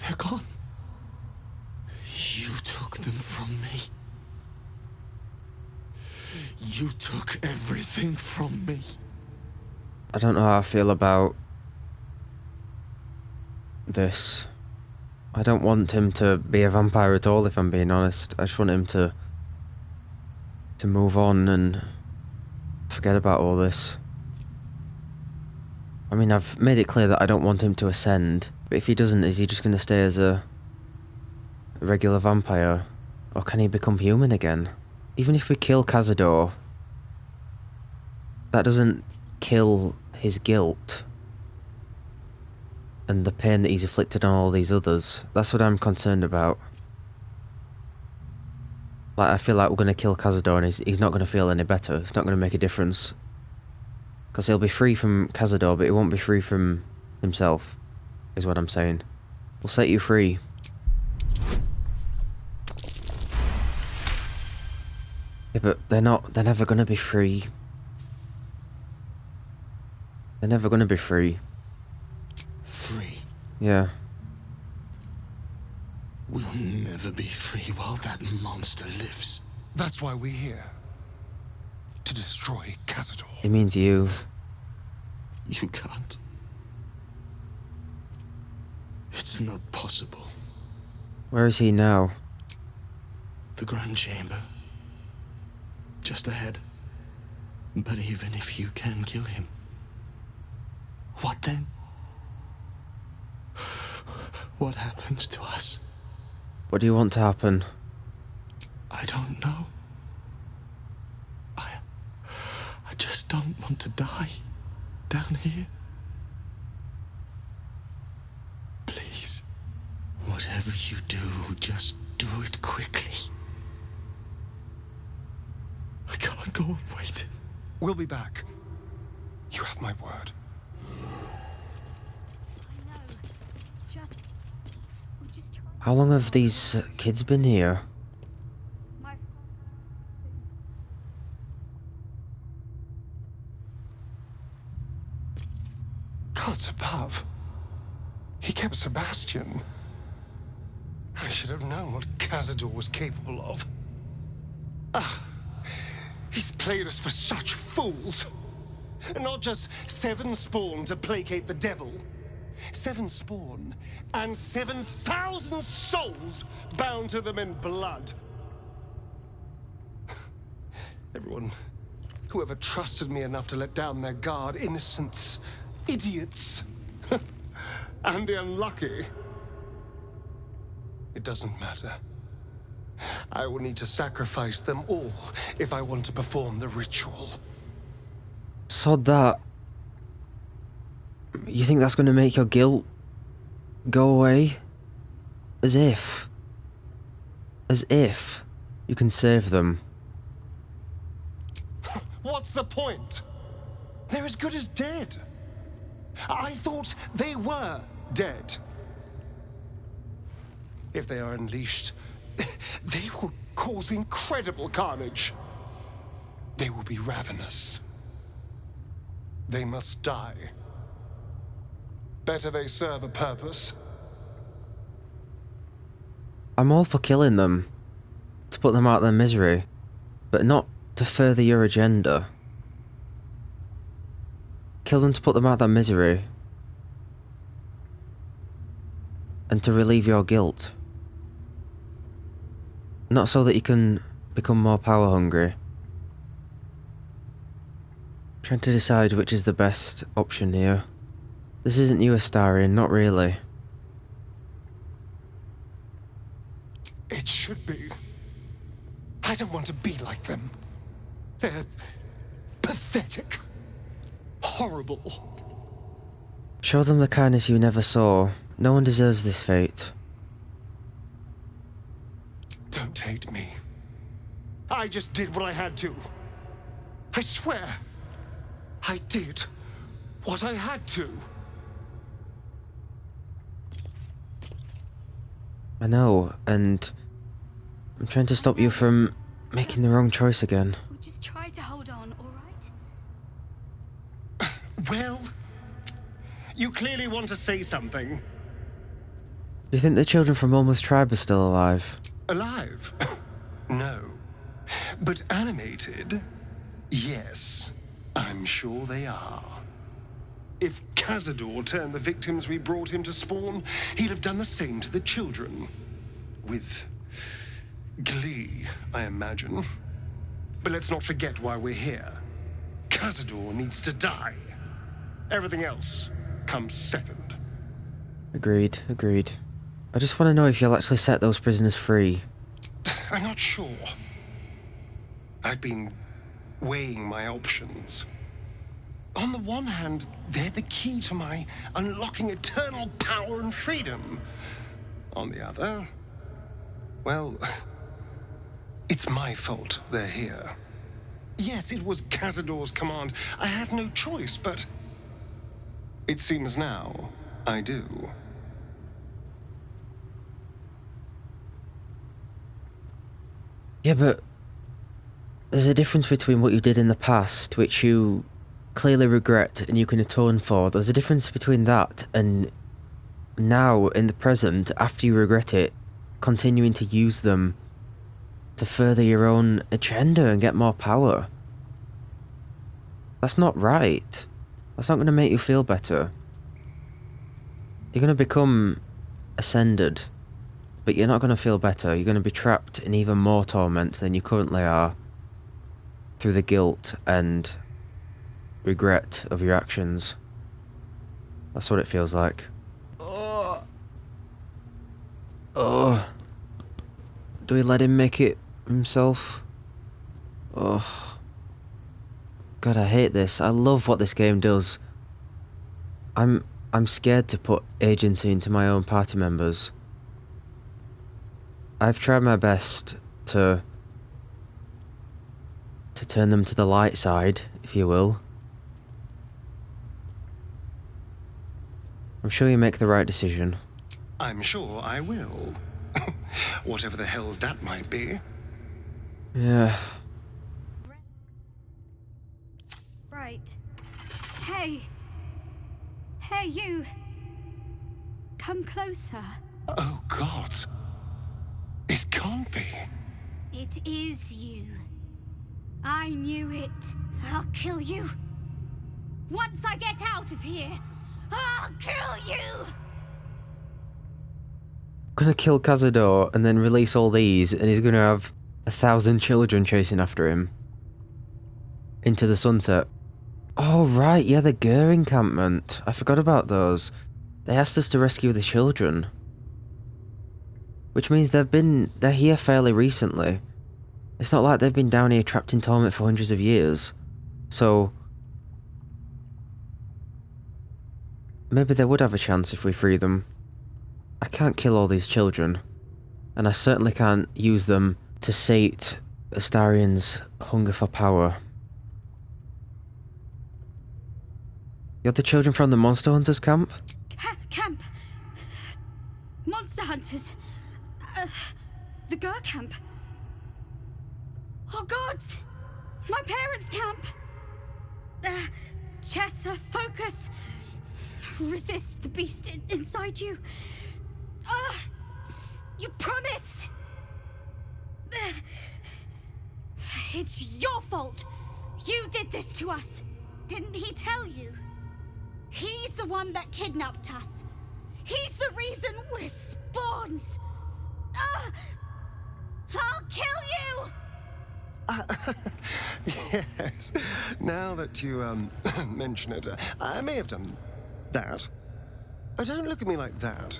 They're gone. You took them from me. You took everything from me. I don't know how I feel about this. I don't want him to be a vampire at all, if I'm being honest. I just want him to move on and forget about all this. I mean, I've made it clear that I don't want him to ascend, but if he doesn't, is he just going to stay as a regular vampire? Or can he become human again? Even if we kill Cazador, that doesn't kill his guilt and the pain that he's inflicted on all these others. That's what I'm concerned about. Like, I feel like we're going to kill Cazador and he's not going to feel any better. It's not going to make a difference. Because he'll be free from Cazador, but he won't be free from himself, is what I'm saying. We'll set you free. Yeah, but they're never going to be free. They're never going to be free. Free? Yeah. We'll never be free while that monster lives. That's why we're here. To destroy Cazador. It means you. You can't. It's not possible. Where is he now? The Grand Chamber. Just ahead. But even if you can kill him, what then? What happens to us? What do you want to happen? I don't know. I just don't want to die down here. Please, whatever you do, just do it quickly. I can't go on waiting. We'll be back. You have my word. How long have these kids been here? Gods above. He kept Sebastian. I should have known what Cazador was capable of. He's played us for such fools. Not just 7 spawn to placate the devil. 7 spawn and 7,000 souls bound to them in blood. Everyone, whoever trusted me enough to let down their guard, innocents, idiots, and the unlucky. It doesn't matter. I will need to sacrifice them all if I want to perform the ritual. Sod that. You think that's going to make your guilt go away? As if you can save them. What's the point? They're as good as dead. I thought they were dead. If they are unleashed, they will cause incredible carnage. They will be ravenous. they must die. Better they serve a purpose. I'm all for killing them, to put them out of their misery, but not to further your agenda. Kill them to put them out of their misery, and to relieve your guilt. Not so that you can become more power hungry. Trying to decide which is the best option here. This isn't you, Astarion, not really. It should be. I don't want to be like them. They're pathetic. Horrible. Show them the kindness you never saw. No one deserves this fate. Don't hate me. I just did what I had to. I swear. I did what I had to. I know, and I'm trying to stop you from making the wrong choice again. We'll just try to hold on, all right? Well, you clearly want to say something. Do you think the children from Almost Tribe are still alive? Alive? No. But animated? Yes. I'm sure they are. If Cazador turned the victims we brought him to spawn, he'd have done the same to the children. With glee, I imagine. But let's not forget why we're here. Cazador needs to die. Everything else comes second. Agreed, agreed. I just want to know if you'll actually set those prisoners free. I'm not sure. I've been weighing my options. On the one hand, they're the key to my unlocking eternal power and freedom. On the other, well, it's my fault they're here. Yes, it was Cazador's command. I had no choice, but it seems now I do. Yeah, but there's a difference between what you did in the past, which you clearly regret and you can atone for. There's a difference between that and now, in the present, after you regret it, continuing to use them to further your own agenda and get more power. That's not right. That's not going to make you feel better. You're going to become ascended, but you're not going to feel better. You're going to be trapped in even more torment than you currently are through the guilt and regret of your actions. That's what it feels like. Oh. Do we let him make it himself? Oh. God, I hate this. I love what this game does. I'm scared to put agency into my own party members. I've tried my best to turn them to the light side, if you will. I'm sure you make the right decision. I'm sure I will. Whatever the hell's that might be. Yeah. Right. Hey! Hey, you! Come closer. Oh, God. It can't be. It is you. I knew it. I'll kill you. Once I get out of here, I'll kill you! Gonna kill Cazador and then release all these, and he's gonna have 1,000 children chasing after him. Into the sunset. Oh right, yeah, the Gur encampment. I forgot about those. They asked us to rescue the children. Which means they're here fairly recently. It's not like they've been down here trapped in torment for hundreds of years. So maybe they would have a chance if we free them. I can't kill all these children, and I certainly can't use them to sate Astarion's hunger for power. You're the children from the Monster Hunters camp? Camp. Monster hunters. The Gur camp. Oh gods! My parents' camp. Chessa, focus! Resist the beast inside you. You promised! It's your fault! You did this to us! Didn't he tell you? He's the one that kidnapped us! He's the reason we're spawns! I'll kill you! Yes. Now that you, mention it, I may have done that. Don't look at me like that.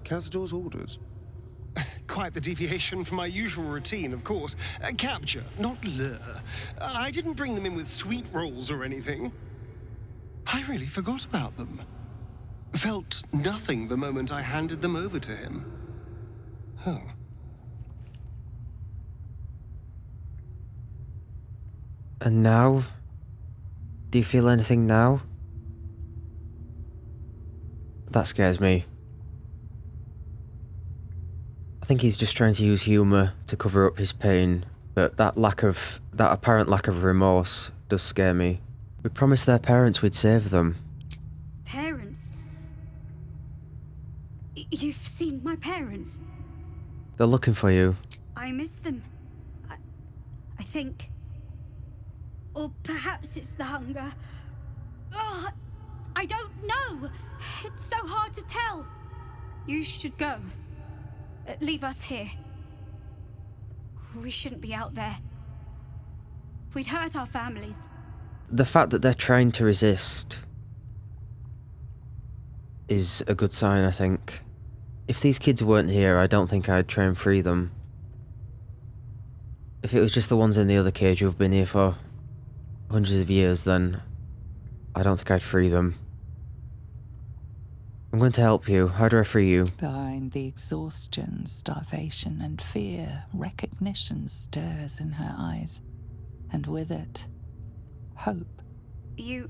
Cazador's orders. Quite the deviation from my usual routine, of course. Capture, not lure. I didn't bring them in with sweet rolls or anything. I really forgot about them. Felt nothing the moment I handed them over to him. Oh. And now? Do you feel anything now? That scares me. I think he's just trying to use humour to cover up his pain, but that apparent lack of remorse does scare me. We promised their parents we'd save them. Parents? You've seen my parents? They're looking for you. I miss them. I think. Or perhaps it's the hunger. I don't know. It's so hard to tell. You should go. Leave us here. We shouldn't be out there. We'd hurt our families. The fact that they're trying to resist is a good sign, I think. If these kids weren't here, I don't think I'd try and free them. If it was just the ones in the other cage who've been here for hundreds of years, then I don't think I'd free them. I'm going to help you. How do I free you? Behind the exhaustion, starvation, and fear, recognition stirs in her eyes, and with it, hope. You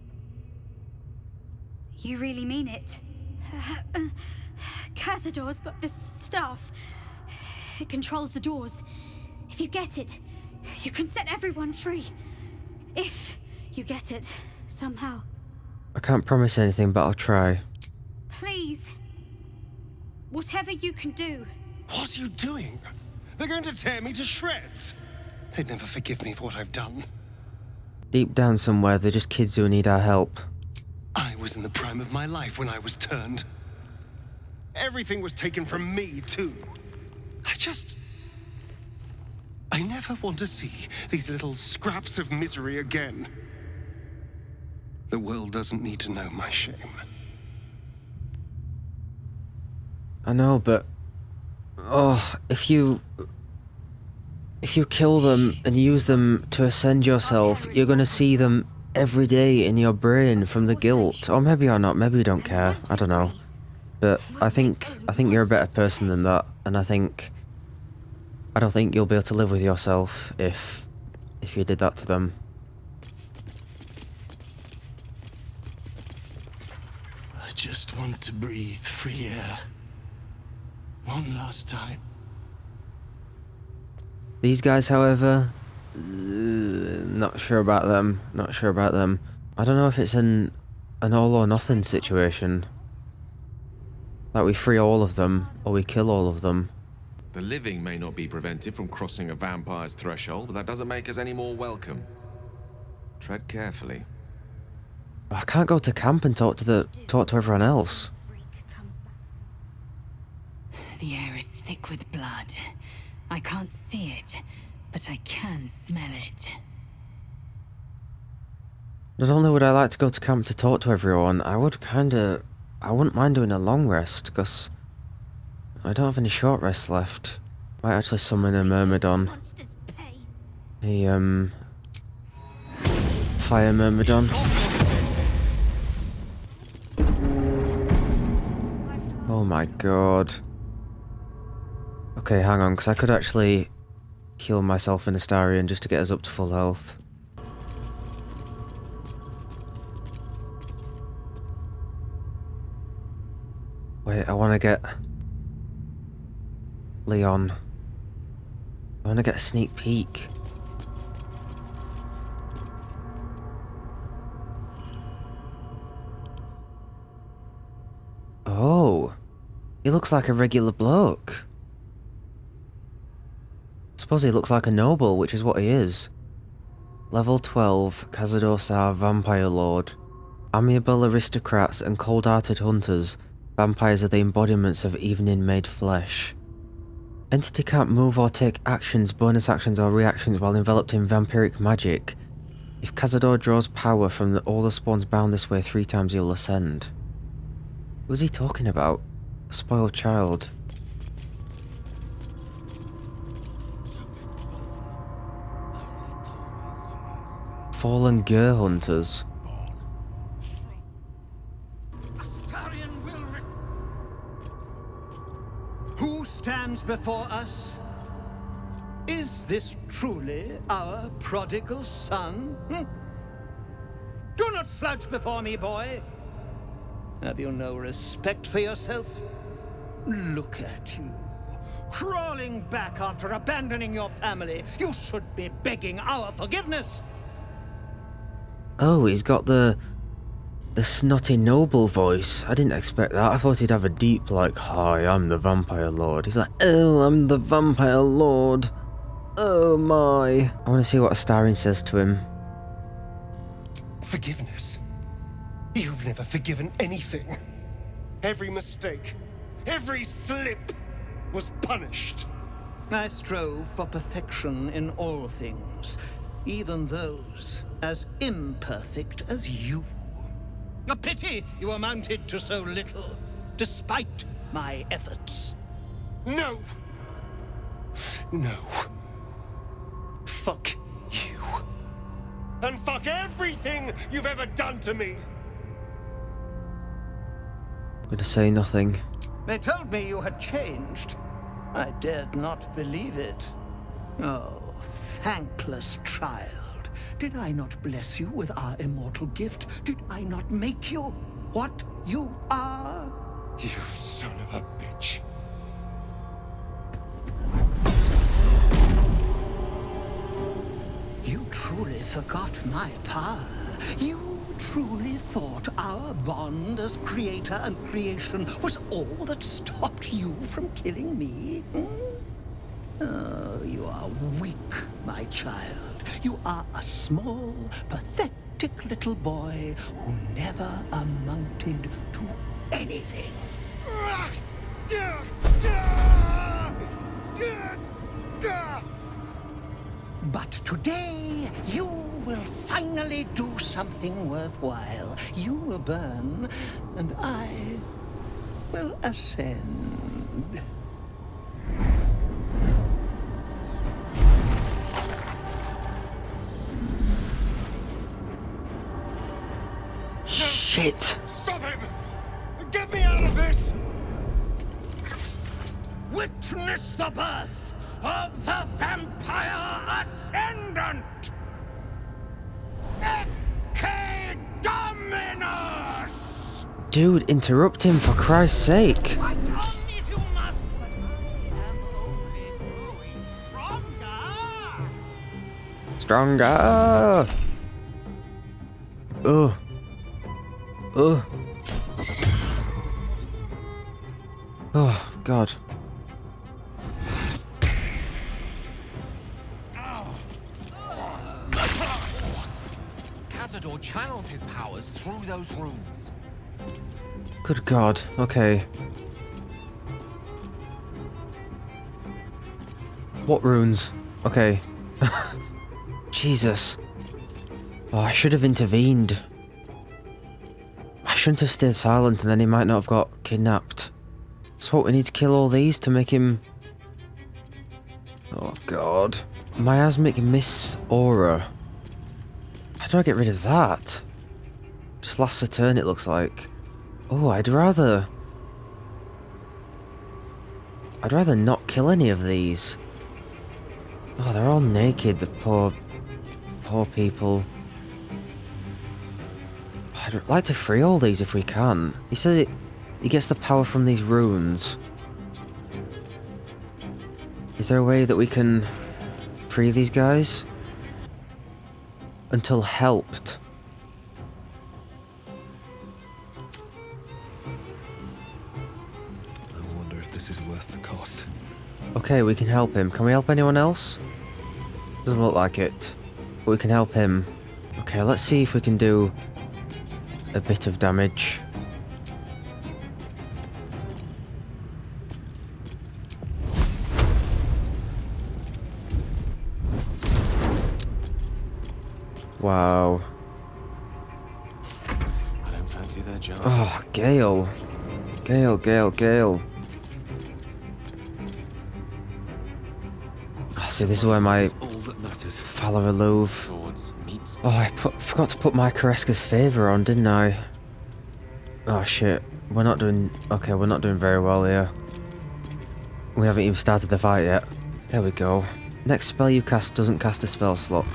really mean it? Cazador's got this stuff. It controls the doors. If you get it, you can set everyone free. If you get it, somehow. I can't promise anything, but I'll try. Please. Whatever you can do. What are you doing? They're going to tear me to shreds. They'd never forgive me for what I've done. Deep down somewhere, they're just kids who need our help. I was in the prime of my life when I was turned. Everything was taken from me, too. I never want to see these little scraps of misery again. The world doesn't need to know my shame. I know, but... if you kill them and use them to ascend yourself, you're gonna see them every day in your brain from the guilt. Or maybe you're not, maybe you don't care, I don't know. But I think you're a better person than that, and I don't think you'll be able to live with yourself if you did that to them. I just want to breathe free air. One last time. These guys, however, not sure about them. Not sure about them. I don't know if it's an all or nothing situation. Like we free all of them, or we kill all of them. The living may not be prevented from crossing a vampire's threshold, but that doesn't make us any more welcome. Tread carefully. I can't go to camp and talk to everyone else. The air is thick with blood. I can't see it, but I can smell it. Not only would I like to go to camp to talk to everyone, I wouldn't mind doing a long rest, because I don't have any short rests left. Might actually summon a myrmidon. A, fire myrmidon. Oh my god. Okay, hang on, because I could actually heal myself in Astarion just to get us up to full health. Wait, I want to get Leon. I want to get a sneak peek. Oh, he looks like a regular bloke. I suppose he looks like a noble, which is what he is. Level 12, Cazador, Vampire Lord. Amiable aristocrats and cold-hearted hunters, vampires are the embodiments of evening-made flesh. Entity can't move or take actions, bonus actions or reactions while enveloped in vampiric magic. If Cazador draws power from all the spawns bound this way 3 times, he'll ascend. Who's he talking about? A spoiled child. Fallen Ger hunters. Who stands before us? Is this truly our prodigal son? Do not slouch before me, boy. Have you no respect for yourself? Look at you, crawling back after abandoning your family. You should be begging our forgiveness. Oh, he's got the snotty noble voice. I didn't expect that. I thought he'd have a deep, like, hi, I'm the Vampire Lord. He's like, oh, I'm the Vampire Lord. Oh my. I want to see what Astarin says to him. Forgiveness? You've never forgiven anything. Every mistake, every slip was punished. I strove for perfection in all things, even those as imperfect as you. A pity you amounted to so little, despite my efforts. No! No. Fuck you. And fuck everything you've ever done to me! I'm gonna say nothing. They told me you had changed. I dared not believe it. Oh, thankless child. Did I not bless you with our immortal gift? Did I not make you what you are? You son of a bitch. You truly forgot my power. You truly thought our bond as creator and creation was all that stopped you from killing me? Oh, you are weak, my child. You are a small, pathetic little boy who never amounted to anything. But today, you will finally do something worthwhile. You will burn, and I will ascend. Shit! Stop him! Get me out of this! Witness the birth of the Vampire Ascendant! Ecce Dominus! Dude, interrupt him for Christ's sake! Fight on if you must, but I am only growing stronger! Stronger! Ugh. Ugh. Oh, God. Cazador channels his powers through those runes. Good God. Okay. What runes? Okay. Jesus. Oh, I should have intervened. I shouldn't have stayed silent and then he might not have got kidnapped. So what, we need to kill all these to make him... Oh God. Miasmic Mist Aura. How do I get rid of that? Just lasts a turn it looks like. Oh, I'd rather not kill any of these. Oh, they're all naked, the poor people. I'd like to free all these if we can. He says he gets the power from these runes. Is there a way that we can free these guys? Until helped. This is worth the cost. Okay, we can help him. Can we help anyone else? Doesn't look like it. But we can help him. Okay, let's see if we can do a bit of damage. Wow. I don't fancy their chances. Oh, Gale. Gale. Oh, see, this is where my Fowler Louvre. Oh, I forgot to put my Kareska's favour on, didn't I? Oh shit. We're not doing very well here. We haven't even started the fight yet. There we go. Next spell you cast doesn't cast a spell slot.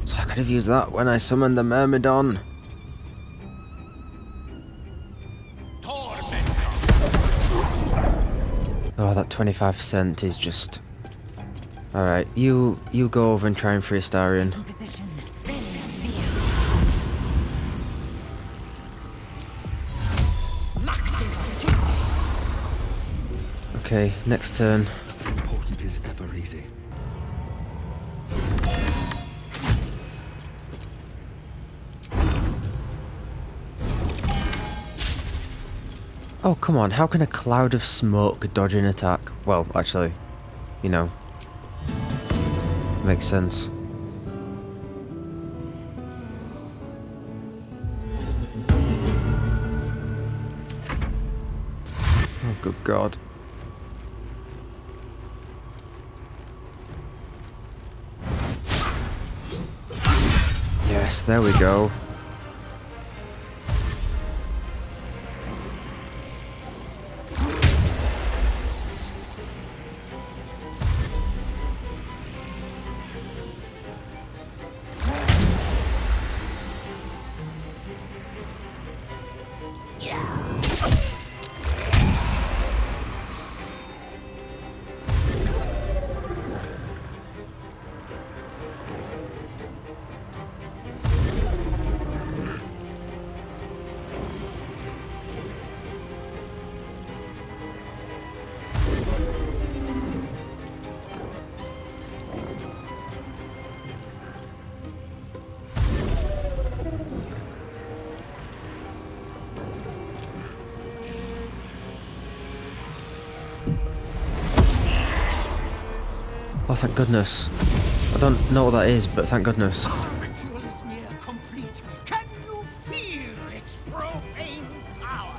So I could have used that when I summoned the Myrmidon. Oh, that 25% is just... Alright, you go over and try and free Astarion. Okay, next turn. Important is ever easy. Oh, come on, how can a cloud of smoke dodge an attack? Well, actually, you know, makes sense. Oh, good God. Yes, there we go. Oh, thank goodness. I don't know what that is, but thank goodness. Our ritual is near complete. Can you feel its profane power?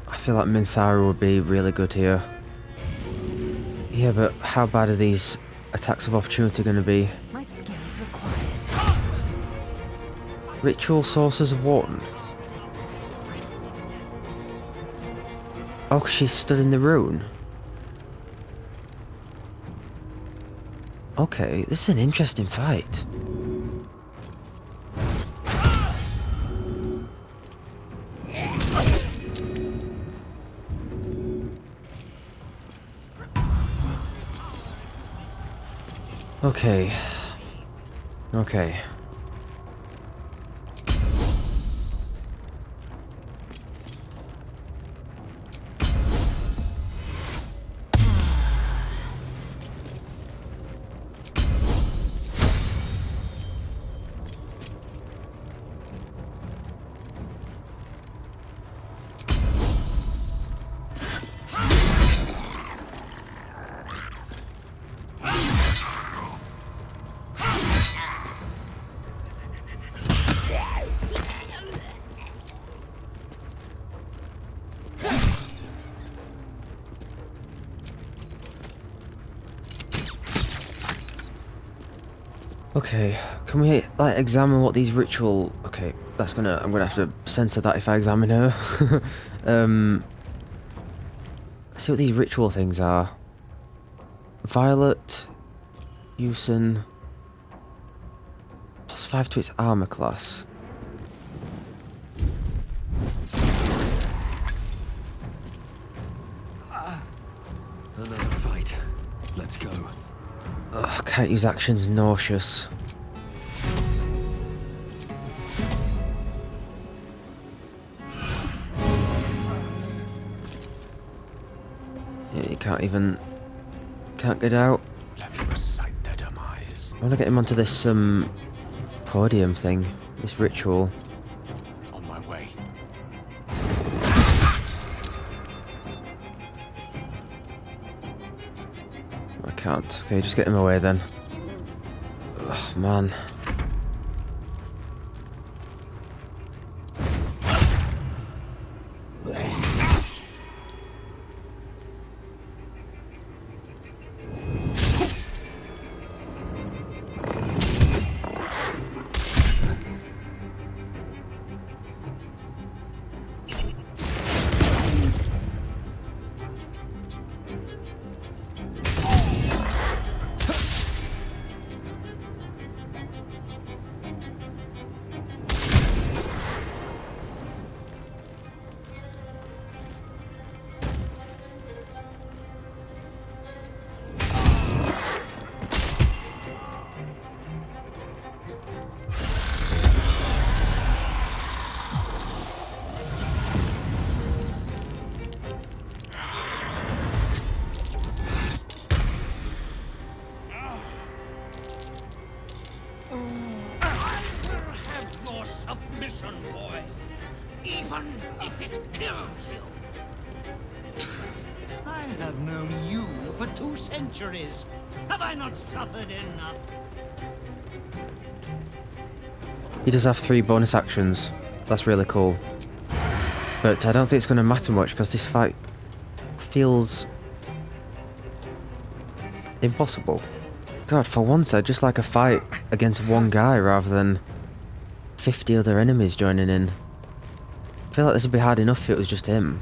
I feel like Mintharu would be really good here. Yeah, but how bad are these attacks of opportunity going to be? My skill is required. Ritual Sources of 1. Oh, 'cause she stood in the rune. Okay, this is an interesting fight. Okay. Okay, can we like examine what these ritual... Okay, I'm gonna have to censor that if I examine her. See what these ritual things are. Violet, Usen, plus +5 to its armor class. Another fight. Let's go. Ugh, can't use actions, nauseous. Yeah, you can't get out. Let me recite their demise. I want to get him onto this podium thing, this ritual. On my way. I can't. Okay, just get him away then. Oh man. Submission, boy, even if it kills you. I have known you for 2 centuries. Have I not suffered enough? He does have 3 bonus actions. That's really cool. But I don't think it's going to matter much because this fight feels impossible. God, for once I'd just like a fight against one guy rather than 50 other enemies joining in. I feel like this would be hard enough if it was just him.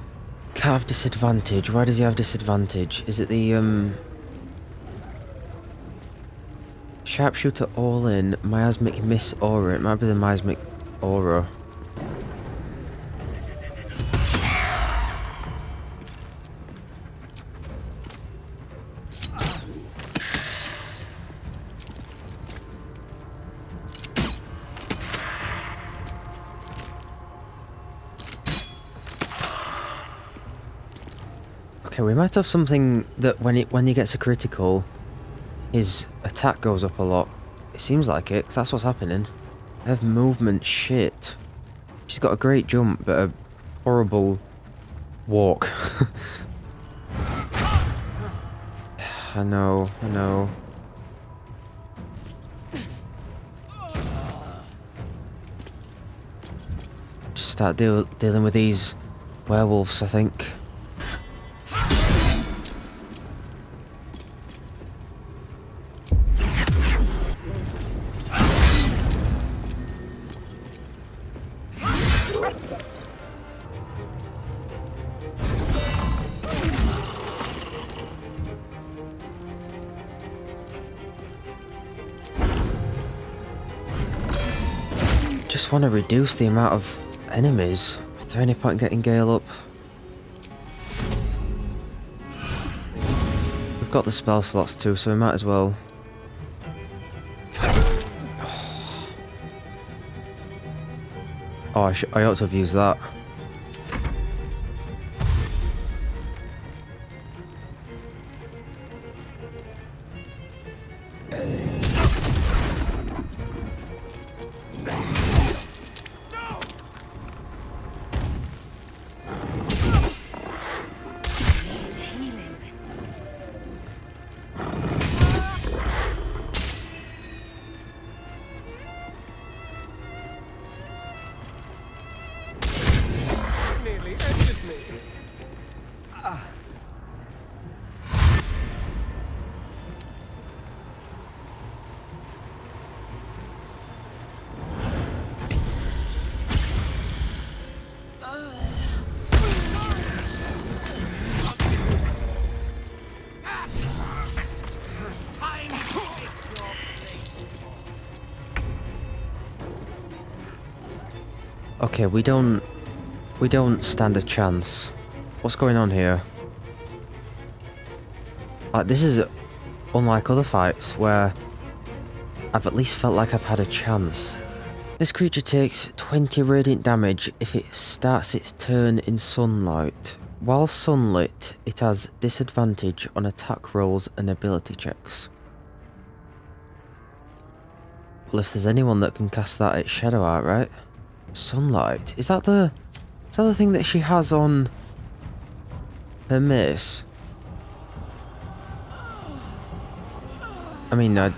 Can't have disadvantage. Why does he have disadvantage? Is it the sharpshooter all in, miasmic miss aura? It might be the miasmic aura. Okay, we might have something that when he gets a critical, his attack goes up a lot. It seems like it, 'cause that's what's happening. I have movement shit. She's got a great jump, but a horrible walk. I know. Just start dealing with these werewolves, I think. Just want to reduce the amount of enemies. Is there any point in getting Gale up? We've got the spell slots too, so we might as well. Oh, I ought to have used that. Okay, we don't stand a chance. What's going on here? This is unlike other fights where I've at least felt like I've had a chance. This creature takes 20 radiant damage if it starts its turn in sunlight. While sunlit, it has disadvantage on attack rolls and ability checks. Well, if there's anyone that can cast that, it's Shadow Art, right? Sunlight? Is that the thing that she has on her mace? I mean, God,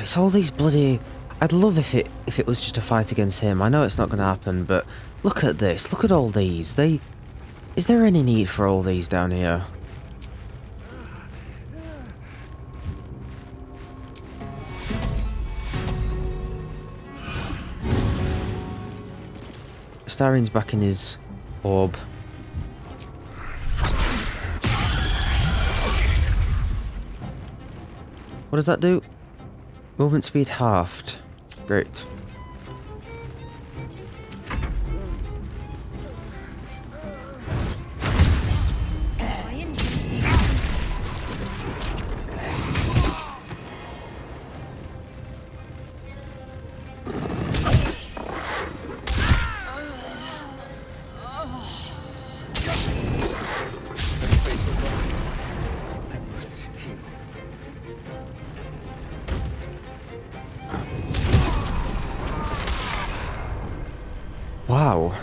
it's all these bloody... I'd love if it was just a fight against him. I know it's not going to happen, but look at this. Look at all these. Is there any need for all these down here? Starine's back in his orb. What does that do? Movement speed halved. Great. Wow.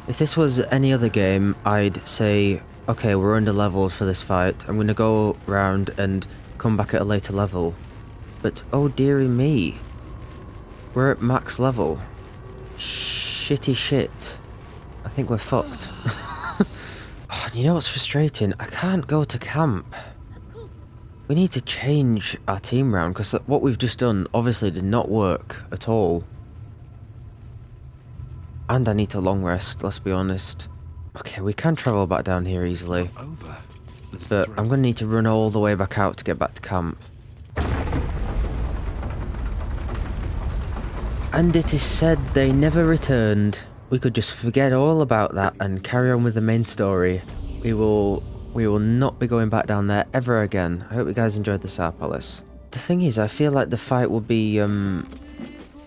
If this was any other game, I'd say, okay, we're under-leveled for this fight. I'm gonna go round and come back at a later level. But oh dearie me. We're at max level. Shitty shit. I think we're fucked. Oh, you know what's frustrating? I can't go to camp. We need to change our team round, because what we've just done obviously did not work at all. And I need to long rest, let's be honest. Okay, we can travel back down here easily. But I'm going to need to run all the way back out to get back to camp. And it is said they never returned. We could just forget all about that and carry on with the main story. We will not be going back down there ever again. I hope you guys enjoyed the Star Palace. The thing is, I feel like the fight would be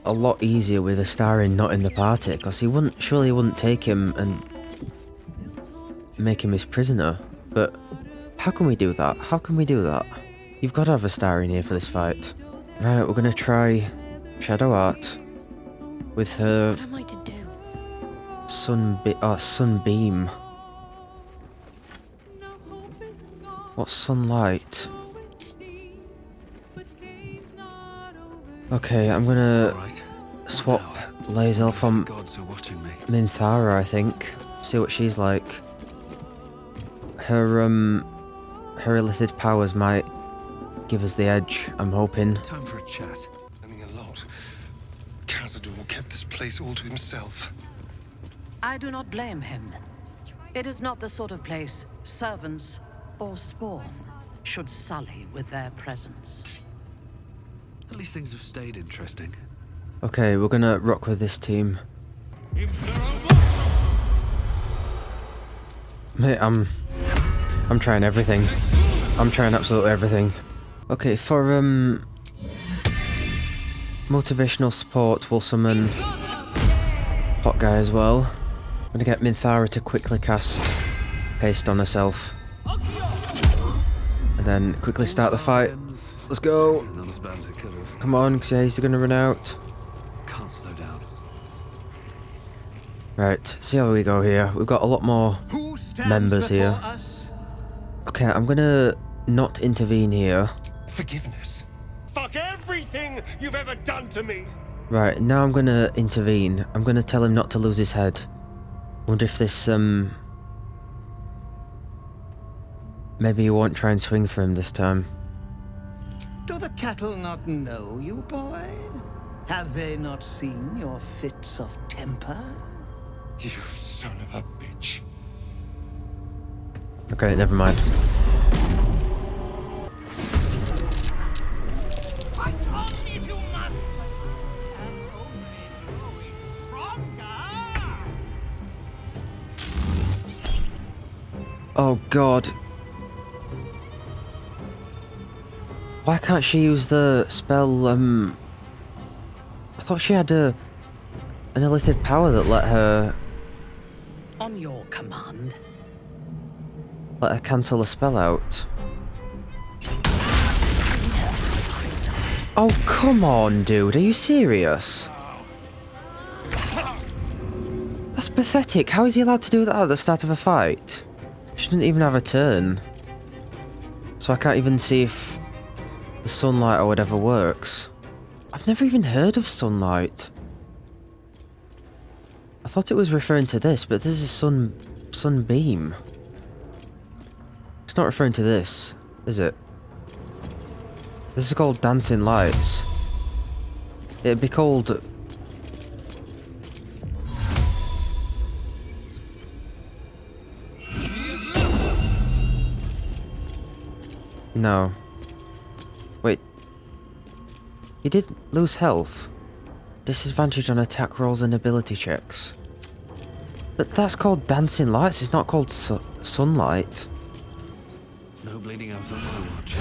a lot easier with Starine not in the party, because surely he wouldn't take him and make him his prisoner. But how can we do that? How can we do that? You've got to have a Starine here for this fight. Right, we're gonna try Shadow Art with her What am I to do? Sunbeam. What's sunlight? Okay, I'm gonna swap Lae'zel from Minthara, I think. See what she's like. Her illicit powers might give us the edge, I'm hoping. Time for a chat. Learning a lot. Cazador kept this place all to himself. I do not blame him. It is not the sort of place servants or spawn should sully with their presence. At least things have stayed interesting. Okay, we're gonna rock with this team. Mate, I'm trying everything. I'm trying absolutely everything. Okay, for motivational support, we'll summon Hot Guy as well. I'm gonna get Minthara to quickly cast Haste on herself. And then quickly start the fight. Let's go! Not as bad as it could have. Come on, because Haste are gonna run out. Can't slow down. Right, see how we go here. We've got a lot more members here. Okay, I'm gonna not intervene here. Forgiveness. Fuck everything you've ever done to me! Right, now I'm gonna intervene. I'm gonna tell him not to lose his head. Wonder if this, maybe he won't try and swing for him this time. Do the cattle not know you, boy? Have they not seen your fits of temper? You son of a bitch. Okay, never mind. Fight on if you must. Oh god. Why can't she use the spell, I thought she had an illithid power that let her On your command. cancel a spell out. Oh, come on, dude. Are you serious? That's pathetic. How is he allowed to do that at the start of a fight? She didn't even have a turn. So I can't even see if the sunlight or whatever works. I've never even heard of sunlight. I thought it was referring to this, but this is sunbeam. It's not referring to this, is it? This is called dancing lights. It'd be called... No. Wait. He did lose health. Disadvantage on attack rolls and ability checks. But that's called dancing lights, it's not called sunlight. No bleeding out on my watch.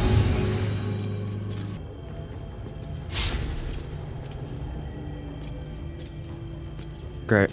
Great.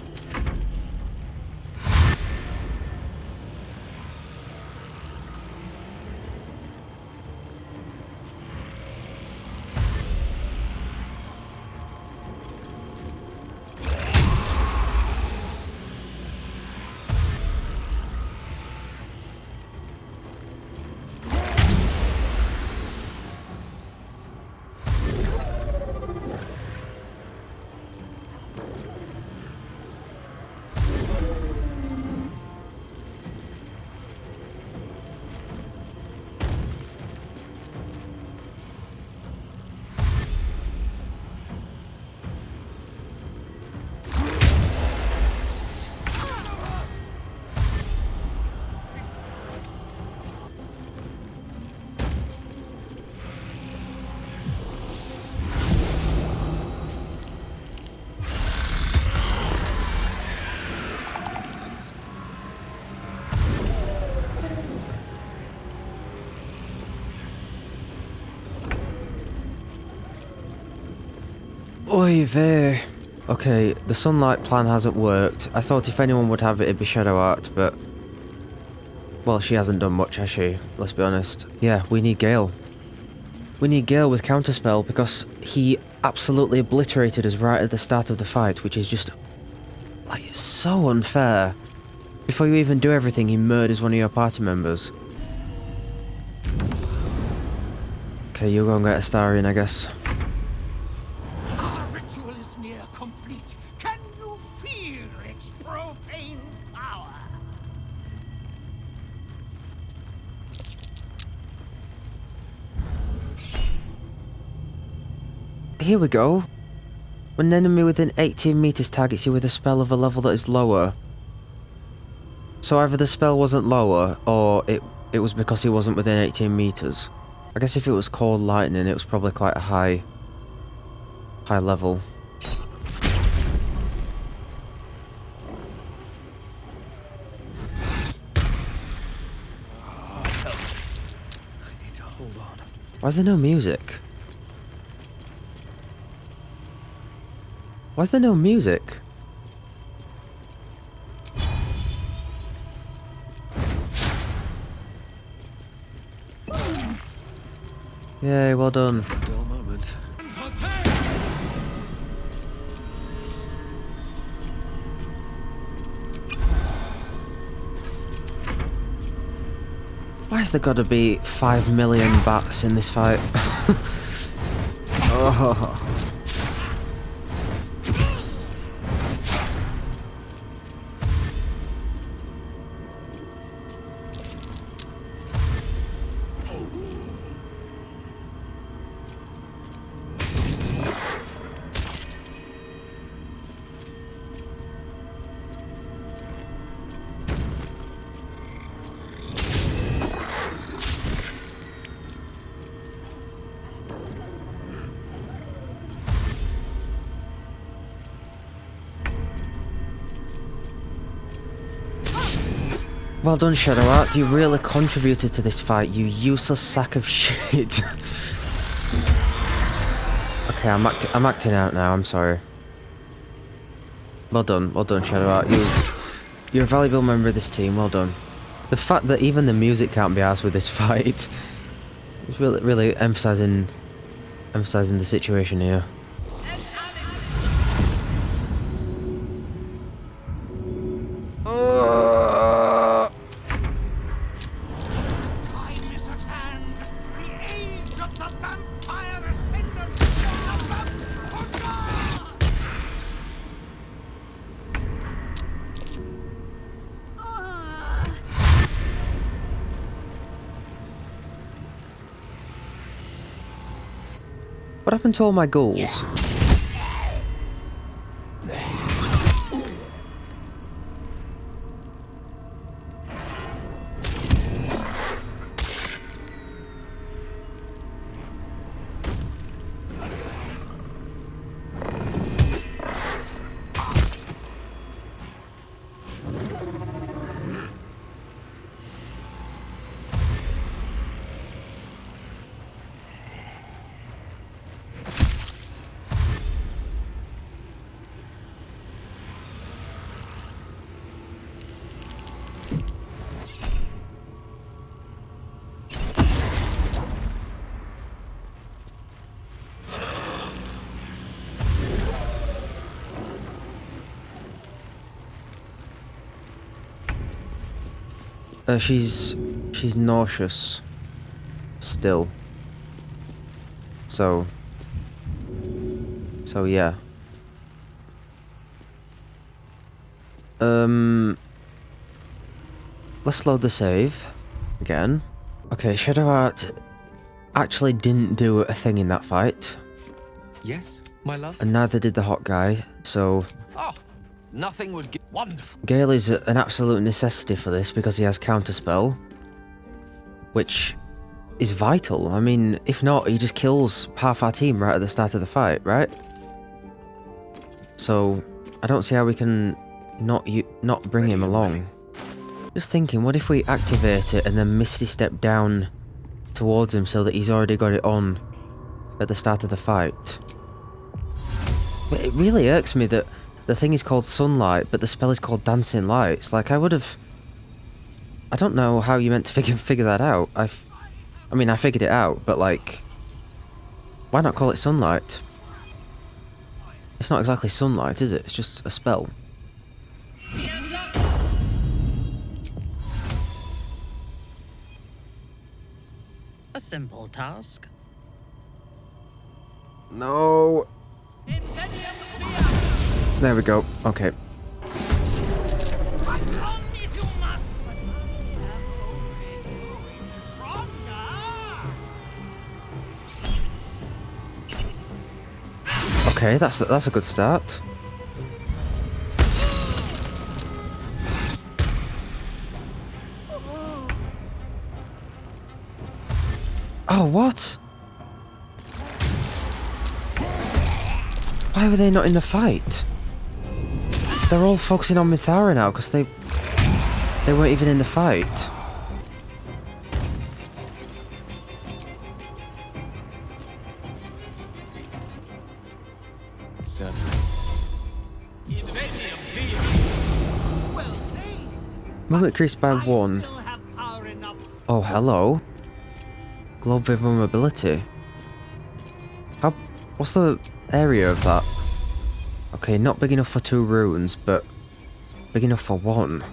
Oy vey. Okay, the sunlight plan hasn't worked. I thought if anyone would have it, it'd be Shadow Art, but... Well, she hasn't done much, has she? Let's be honest. Yeah, we need Gale. We need Gale with Counterspell, because he absolutely obliterated us right at the start of the fight, which is just... like, so unfair. Before you even do everything, he murders one of your party members. Okay, you go and get a star in, I guess. Here we go. When an enemy within 18 meters targets you with a spell of a level that is lower. So either the spell wasn't lower, or it was because he wasn't within 18 meters. I guess if it was cold lightning, it was probably quite a high level. I need to hold on. Why is there no music? Why is there no music? Yay, well done. Dull moment. Why has there got to be 5 million bats in this fight? Oh. Well done, Shadowheart. You really contributed to this fight, you useless sack of shit. Okay, I'm acting out now, I'm sorry. Well done, Shadowheart. You're a valuable member of this team, well done. The fact that even the music can't be arsed with this fight is really emphasizing the situation here. What happened to all my ghouls? She's nauseous still. So yeah. Let's load the save again. Okay, Shadowheart actually didn't do a thing in that fight. Yes, my love? And neither did the hot guy, so... Oh, nothing would get wonderful. Gale is an absolute necessity for this because he has counterspell, which is vital. I mean, if not, he just kills half our team right at the start of the fight, right? So, I don't see how we can not bring him along. Just thinking, what if we activate it and then Misty Step down towards him so that he's already got it on at the start of the fight? But it really irks me that the thing is called Sunlight, but the spell is called Dancing Lights. Like, I don't know how you meant to figure that out. I mean, I figured it out, but like, why not call it Sunlight? It's not exactly sunlight, is it? It's just a spell. A simple task. No. There we go. Okay. Okay, that's a good start. Oh, what? Why were they not in the fight? They're all focusing on Mithara now because they weren't even in the fight. Movement increased by 1. Oh, hello. Globe of vulnerability. What's the area of that? Okay, not big enough for 2 runes, but big enough for 1.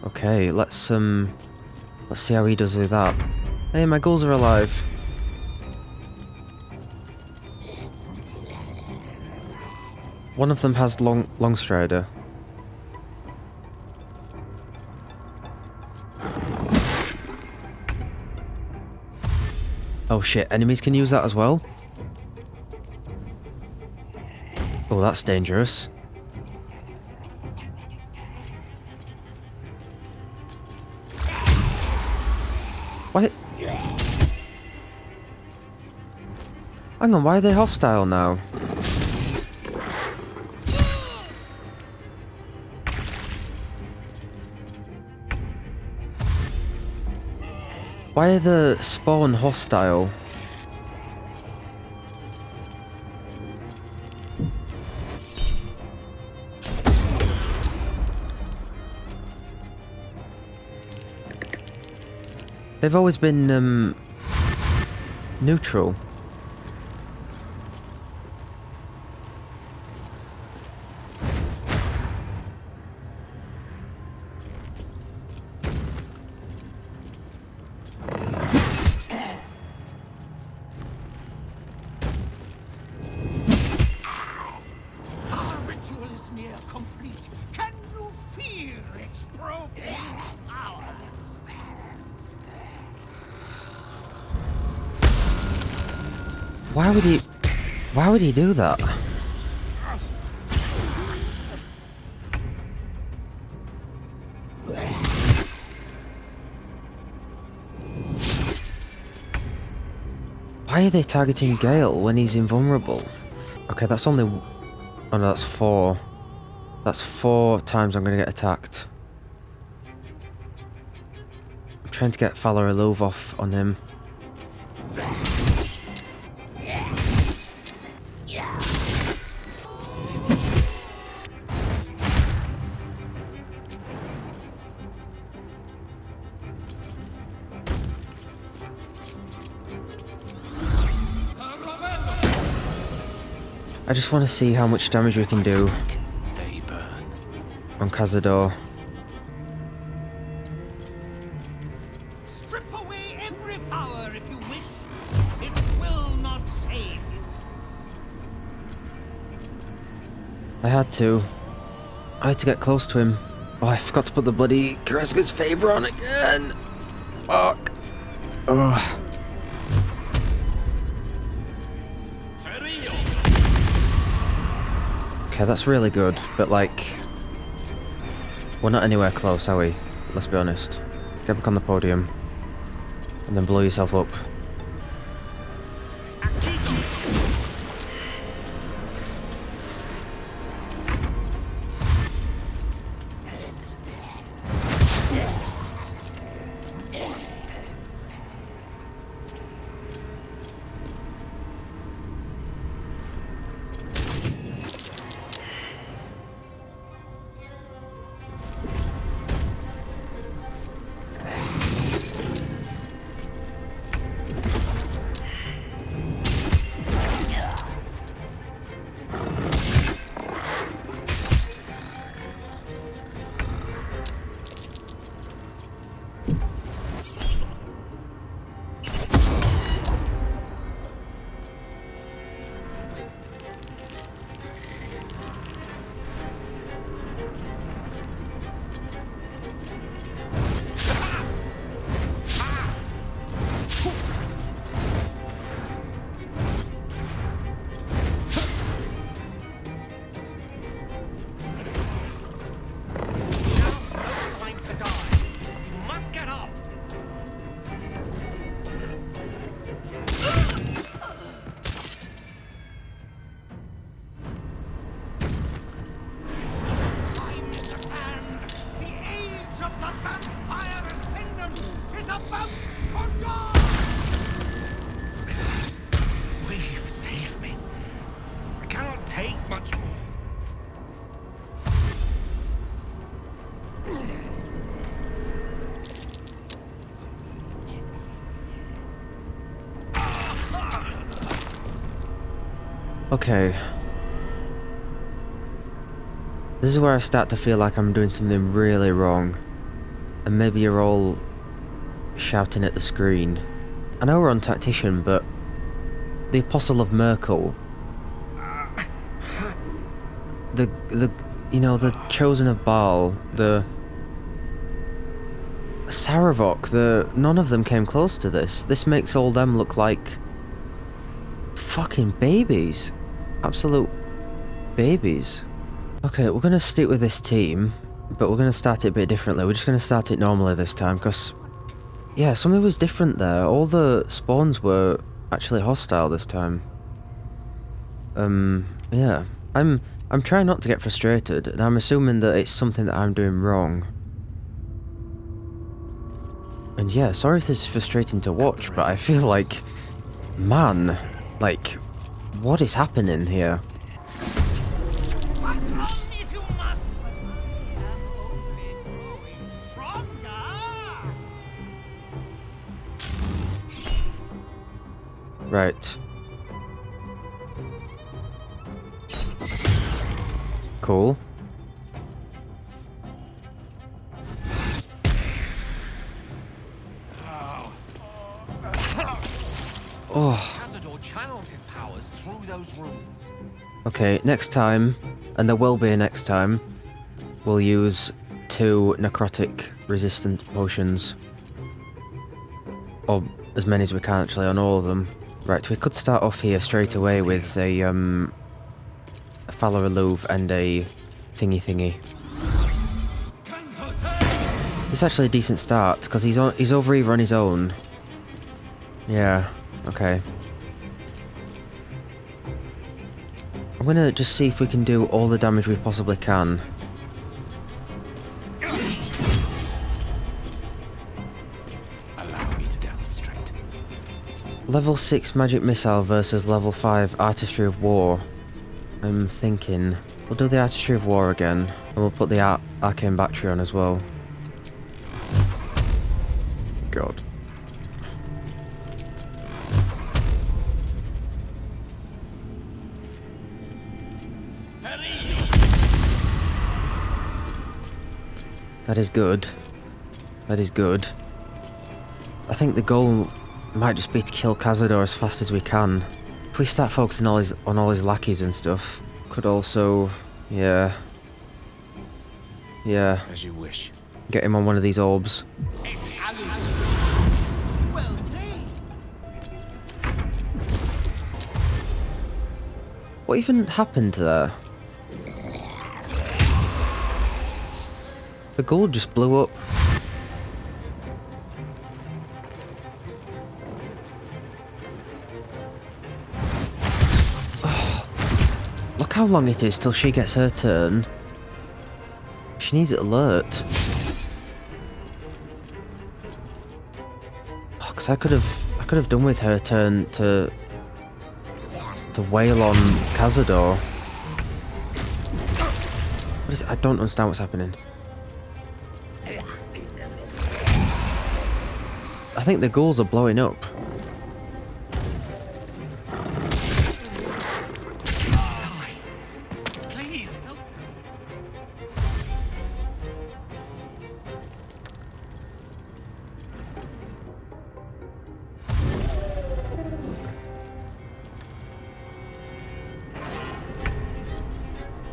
Okay, let's see how he does with that. Hey, my ghouls are alive. One of them has Longstrider. Oh shit, enemies can use that as well? Oh, that's dangerous. What? Hang on, why are they hostile now? Why are the spawn hostile? They've always been, neutral. Our ritual is near complete. Can you feel its profane power? Why would he do that? Why are they targeting Gale when he's invulnerable? Okay, that's only... Oh no, that's 4. That's 4 times I'm gonna get attacked. I'm trying to get Falarelove off on him. I just want to see how much damage we can do on Cazador. Strip away every power if you wish. It will not save you. I had to get close to him. Oh, I forgot to put the bloody Kreska's favor on again. Fuck. Ugh. Okay, that's really good, but like... We're not anywhere close, are we? Let's be honest. Get back on the podium. And then blow yourself up. Okay. This is where I start to feel like I'm doing something really wrong. And maybe you're all shouting at the screen. I know we're on Tactician, but the Apostle of Merkel, you know, the Chosen of Baal, the Saravok, none of them came close to this. This makes all them look like fucking babies. Absolute babies. Okay, we're gonna stick with this team, but we're gonna start it a bit differently. We're just gonna start it normally this time, because, yeah, something was different there. All the spawns were actually hostile this time. Yeah. I'm trying not to get frustrated, and I'm assuming that it's something that I'm doing wrong. And yeah, sorry if this is frustrating to watch, but I feel like, man, like, what is happening here? Right. Cool. Oh. Cazador channels his powers through those runes. Okay, next time, and there will be a next time, we'll use 2 necrotic resistant potions. Or as many as we can actually on all of them. Right, we could start off here straight away with a Fowler Aloof and a thingy. It's actually a decent start, because he's over here on his own. Yeah, okay. I'm gonna just see if we can do all the damage we possibly can. Allow me to demonstrate. Level 6 magic missile versus level 5 artistry of war. I'm thinking we'll do the artistry of war again, and we'll put the arcane battery on as well. God. That is good. That is good. I think the goal might just be to kill Cazador as fast as we can. If we start focusing on all his lackeys and stuff, could also, yeah. As you wish. Get him on one of these orbs. Well played. What even happened there? The gold just blew up. Oh, look how long it is till she gets her turn. She needs it alert. Oh, 'cause I could have done with her turn to wail on Cazador. What is it? I don't understand what's happening. I think the ghouls are blowing up. Please, help.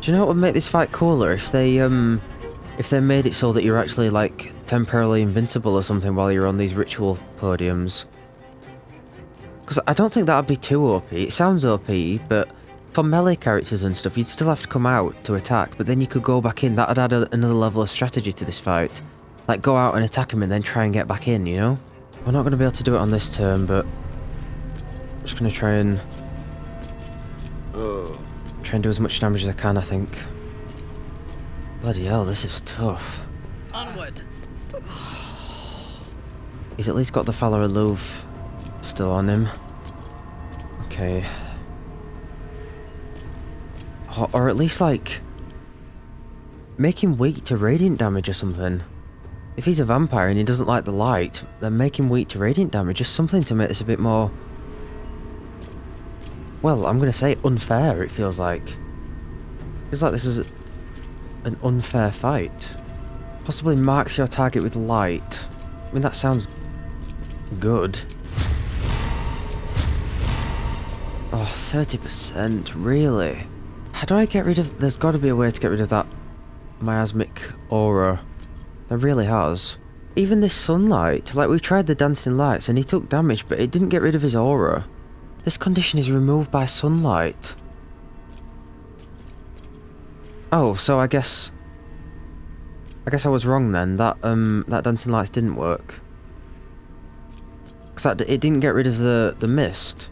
Do you know what would make this fight cooler if they made it so that you're actually like temporarily invincible or something while you're on these ritual podiums? Because I don't think that'd be too OP. It sounds OP, but for melee characters and stuff, you'd still have to come out to attack, but then you could go back in. That'd add another level of strategy to this fight. Like go out and attack him and then try and get back in, you know? We're not going to be able to do it on this turn, but I'm just going to try and do as much damage as I can, I think. Bloody hell, this is tough. Onward. He's at least got the Fowler Aloof still on him. Okay. Or at least, like, make him weak to radiant damage or something. If he's a vampire and he doesn't like the light, then make him weak to radiant damage. Just something to make this a bit more... Well, I'm going to say unfair, it feels like. It feels like this is an unfair fight. Possibly marks your target with light. I mean, that sounds good. Oh, 30%, really? How do I get rid of... There's got to be a way to get rid of that miasmic aura. There really has. Even this sunlight, like we tried the dancing lights and he took damage, but it didn't get rid of his aura. This condition is removed by sunlight. Oh, so I guess I was wrong then. That dancing lights didn't work. 'Cause it didn't get rid of the mist.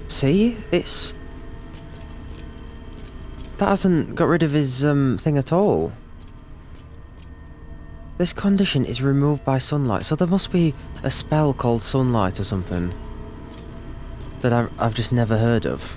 See? It's... That hasn't got rid of his thing at all. This condition is removed by sunlight, so there must be a spell called sunlight or something that I've just never heard of.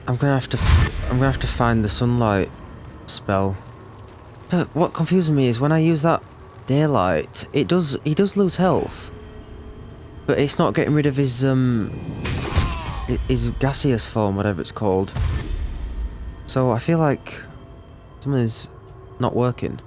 I'm gonna have to find the sunlight spell. But what confuses me is when I use that daylight, he does lose health, but it's not getting rid of his gaseous form, whatever it's called. So I feel like something's not working.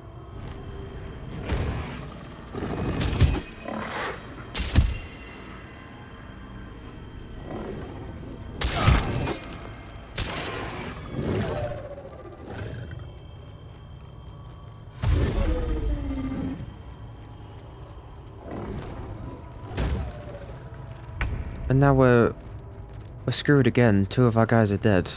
And now we're screwed again. 2 of our guys are dead.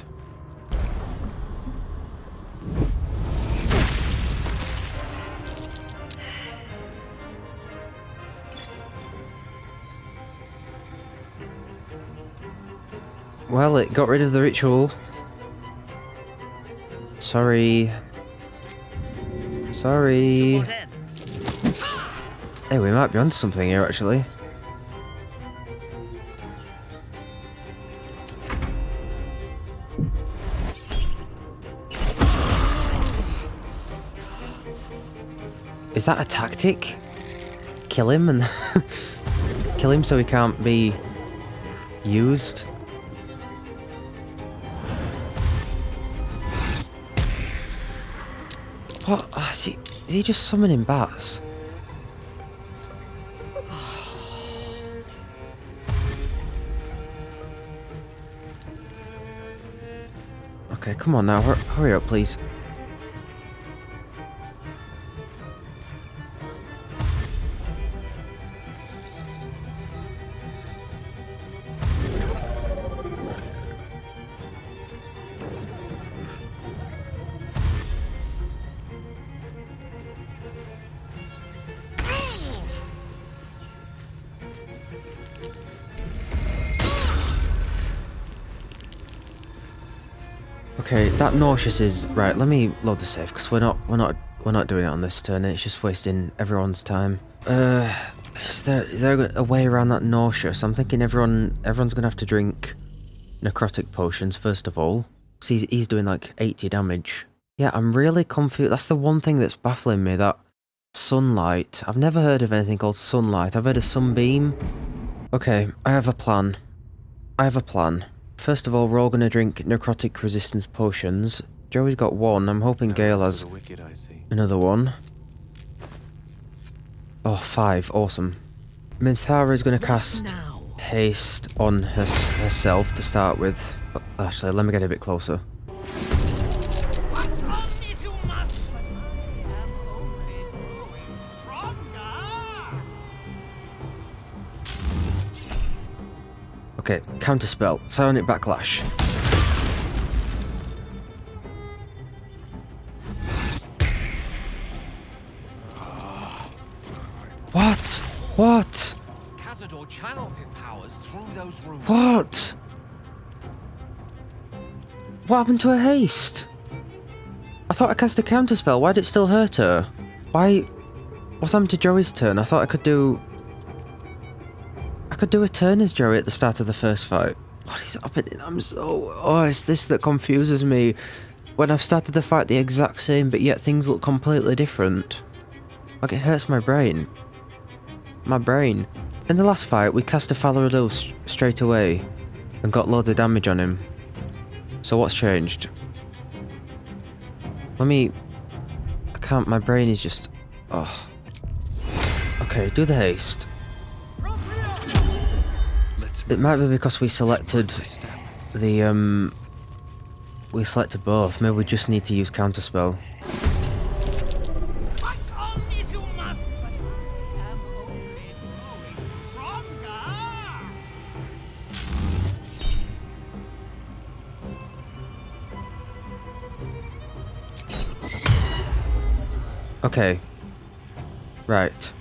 Well, it got rid of the ritual. Sorry. Sorry. Hey, we might be onto something here, actually. Is that a tactic? Kill him and kill him so he can't be used? What? Is he just summoning bats? Okay, come on now, hurry up, please. Okay, that nauseous is right. Let me load the save because we're not doing it on this turn. It's just wasting everyone's time. Is there a way around that nauseous? I'm thinking everyone's gonna have to drink necrotic potions first of all. So he's doing like 80 damage. Yeah, I'm really confused. That's the one thing that's baffling me. That sunlight. I've never heard of anything called sunlight. I've heard of sunbeam. Okay, I have a plan. First of all, we're all going to drink necrotic resistance potions. Joey's got 1. I'm hoping Gale has another one. Oh, 5. Awesome. Minthara is going to cast haste on herself to start with. Actually, let me get a bit closer. Okay, counterspell. Psionic backlash. What? What? Cazador channels his powers through those rooms. What? What happened to her haste? I thought I cast a counterspell. Why did it still hurt her? Why? What's happened to Joey's turn? I thought I could do a turn as Joey at the start of the first fight. What is happening? Oh, it's this that confuses me. When I've started the fight the exact same, but yet things look completely different. Like, it hurts my brain. My brain. In the last fight, we cast a Fallow straight away and got loads of damage on him. So what's changed? I can't, my brain is just... Oh. Okay, do the haste. It might be because we selected the, we selected both. Maybe we just need to use counterspell. Okay. Right.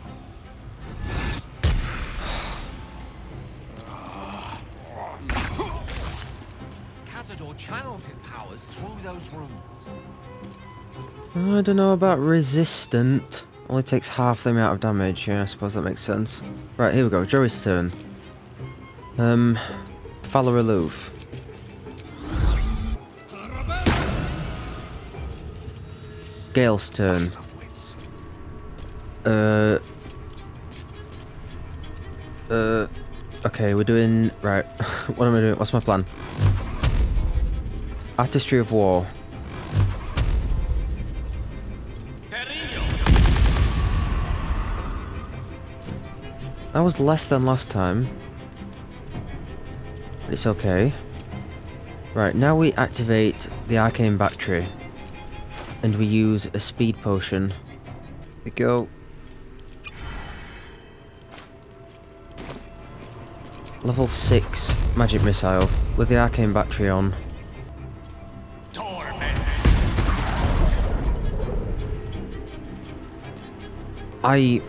Cazador channels his powers through those runes. I don't know about resistant. Only takes half the amount of damage. Yeah, I suppose that makes sense. Right, here we go. Joey's turn. Follow aloof. Gale's turn. Okay, we're doing... Right. What am I doing? What's my plan? Artistry of War. That was less than last time. But it's okay. Right, now we activate the arcane battery. And we use a speed potion. Here we go. Level 6 magic missile with the arcane battery on. I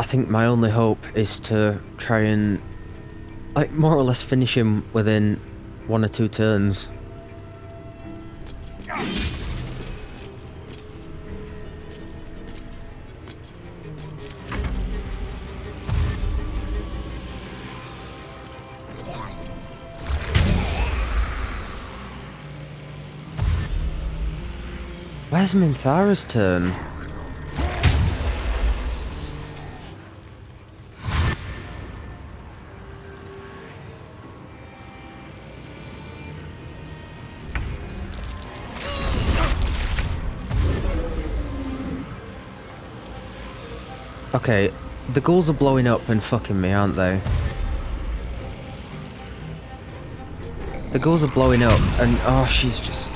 think my only hope is to try and, like, more or less finish him within 1 or 2 turns. Where's Minthara's turn? Okay, the ghouls are blowing up and fucking me, aren't they? The ghouls are blowing up and... Oh, she's just...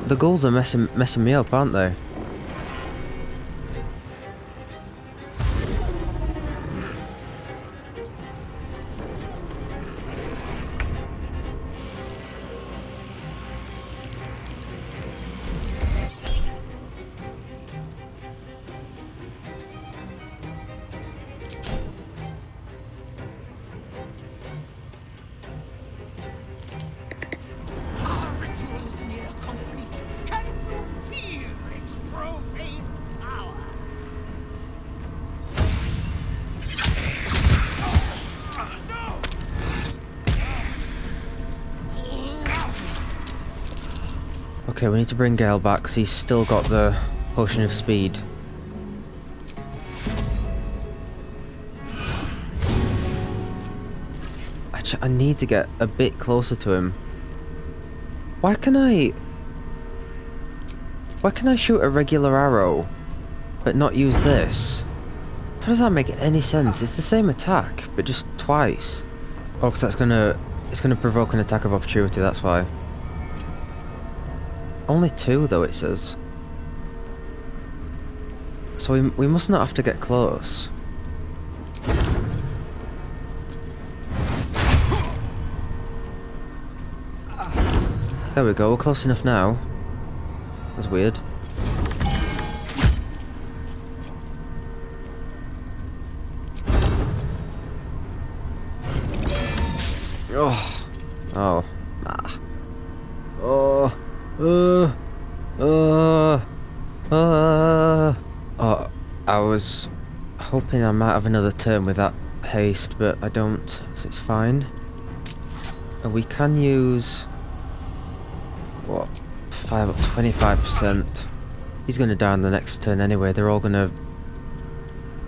The ghouls are messing me up, aren't they? Okay, we need to bring Gale back because he's still got the potion of speed. I need to get a bit closer to him. Why can I shoot a regular arrow but not use this? How does that make any sense? It's the same attack, but just twice. Oh, because it's gonna provoke an attack of opportunity, that's why. Only 2 though, it says. So we must not have to get close. There we go, we're close enough now. That's weird. Oh. Oh. Ah. Oh. Oh, I was hoping I might have another turn with that haste, but I don't, so it's fine. And we can use... what? 25%. He's gonna die on the next turn anyway, they're all gonna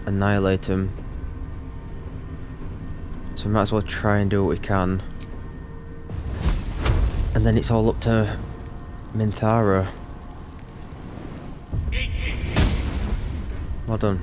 annihilate him. So we might as well try and do what we can. And then it's all up to Minthara. Well done.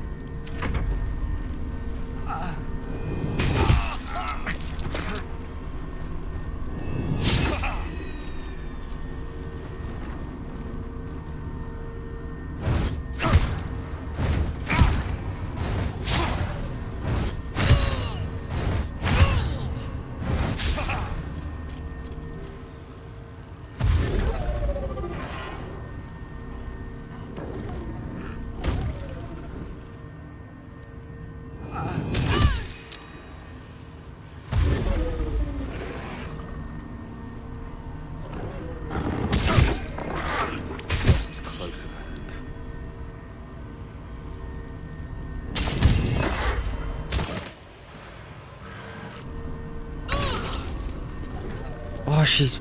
Oh, she's...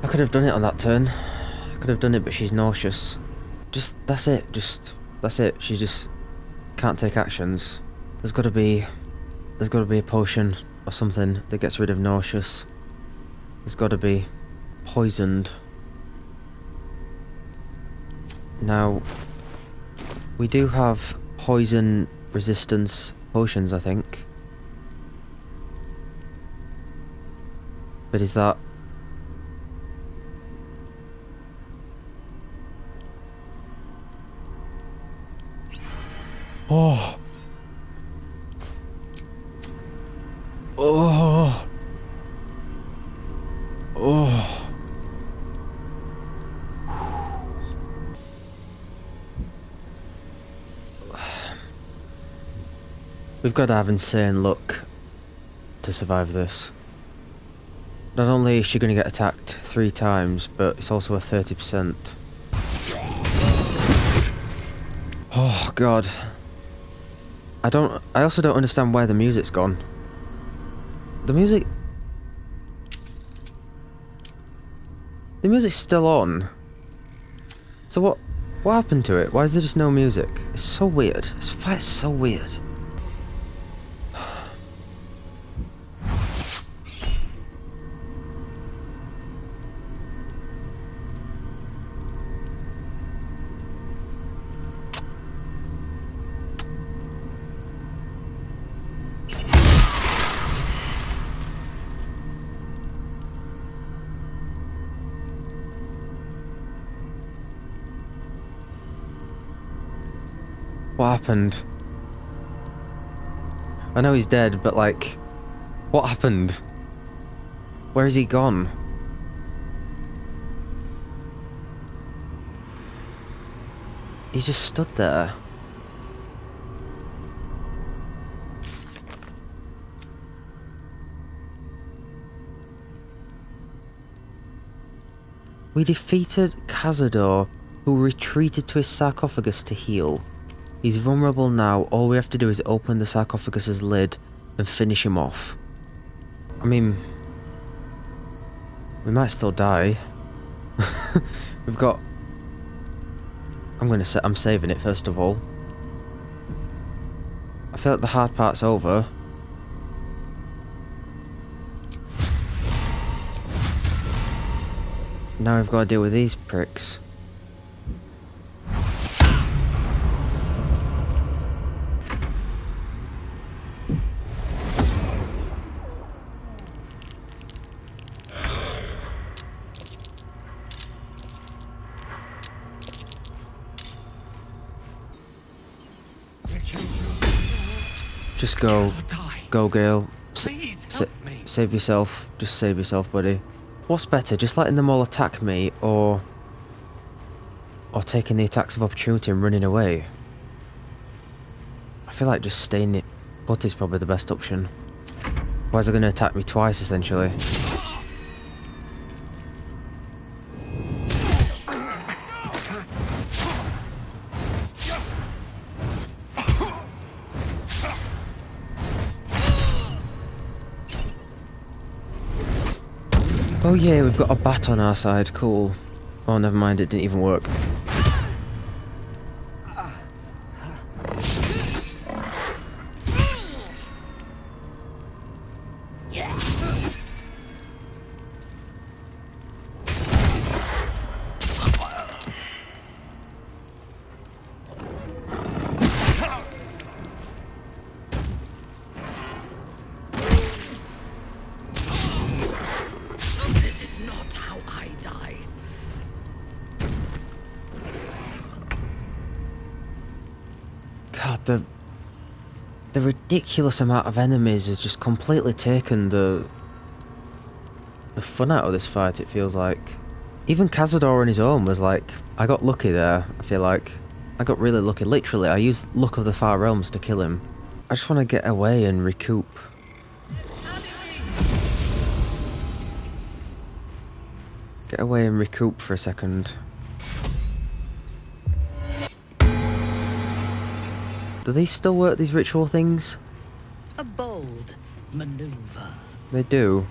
I could have done it on that turn. I could have done it, but she's nauseous. Just, that's it. That's it. She just can't take actions. There's got to be a potion or something that gets rid of nauseous. There's got to be poisoned. Now, we do have poison resistance potions, I think. But is that... Oh! Oh! Oh! We've got to have insane luck to survive this. Not only is she going to get attacked 3 times, but it's also a 30%. Oh god. I also don't understand where the music's gone. The music's still on. So what happened to it? Why is there just no music? It's so weird. This fight's so weird. What happened? I know he's dead, but like, what happened? Where is he gone? He just stood there. We defeated Cazador, who retreated to his sarcophagus to heal. He's vulnerable now. All we have to do is open the sarcophagus's lid and finish him off. I mean, we might still die. We've got... I'm saving it first of all. I feel like the hard part's over. Now we've got to deal with these pricks. Just go. Go, Gale. Save yourself. Just save yourself, buddy. What's better, just letting them all attack me, or taking the attacks of opportunity and running away? I feel like just staying put is probably the best option. Otherwise they're going to attack me twice, essentially. Oh yeah, we've got a bat on our side, cool. Oh, never mind, it didn't even work. This is not how I die. God, the ridiculous amount of enemies has just completely taken the fun out of this fight, it feels like. Even Cazador on his own was like, I got lucky there, I feel like. I got really lucky. Literally, I used Luck of the Far Realms to kill him. I just want to get away and recoup. Get away and recoup for a second. Do these still work, these ritual things? A bold maneuver. They do.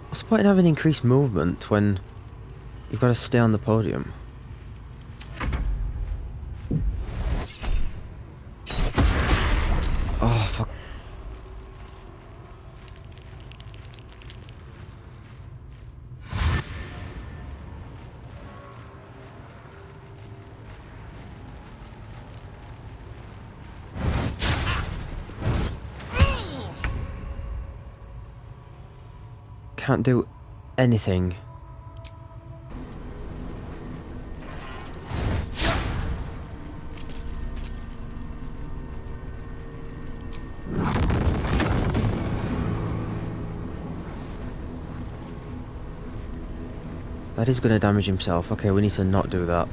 What's the point in having increased movement when you've got to stay on the podium? Oh, fuck. Can't do anything. That is going to damage himself. Okay, we need to not do that.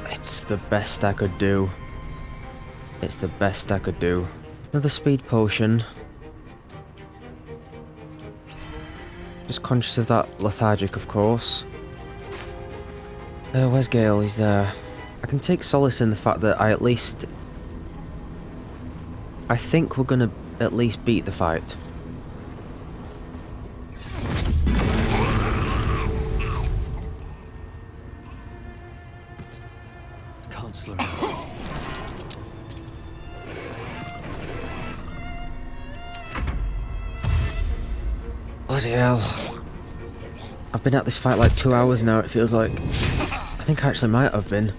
It's the best I could do. It's the best I could do. Another speed potion. Just conscious of that lethargic, of course. Where's Gale? He's there. I can take solace in the fact that I think we're gonna at least beat the fight. Can't slow Bloody hell. I've been at this fight like 2 hours now, it feels like. I think I actually might have been.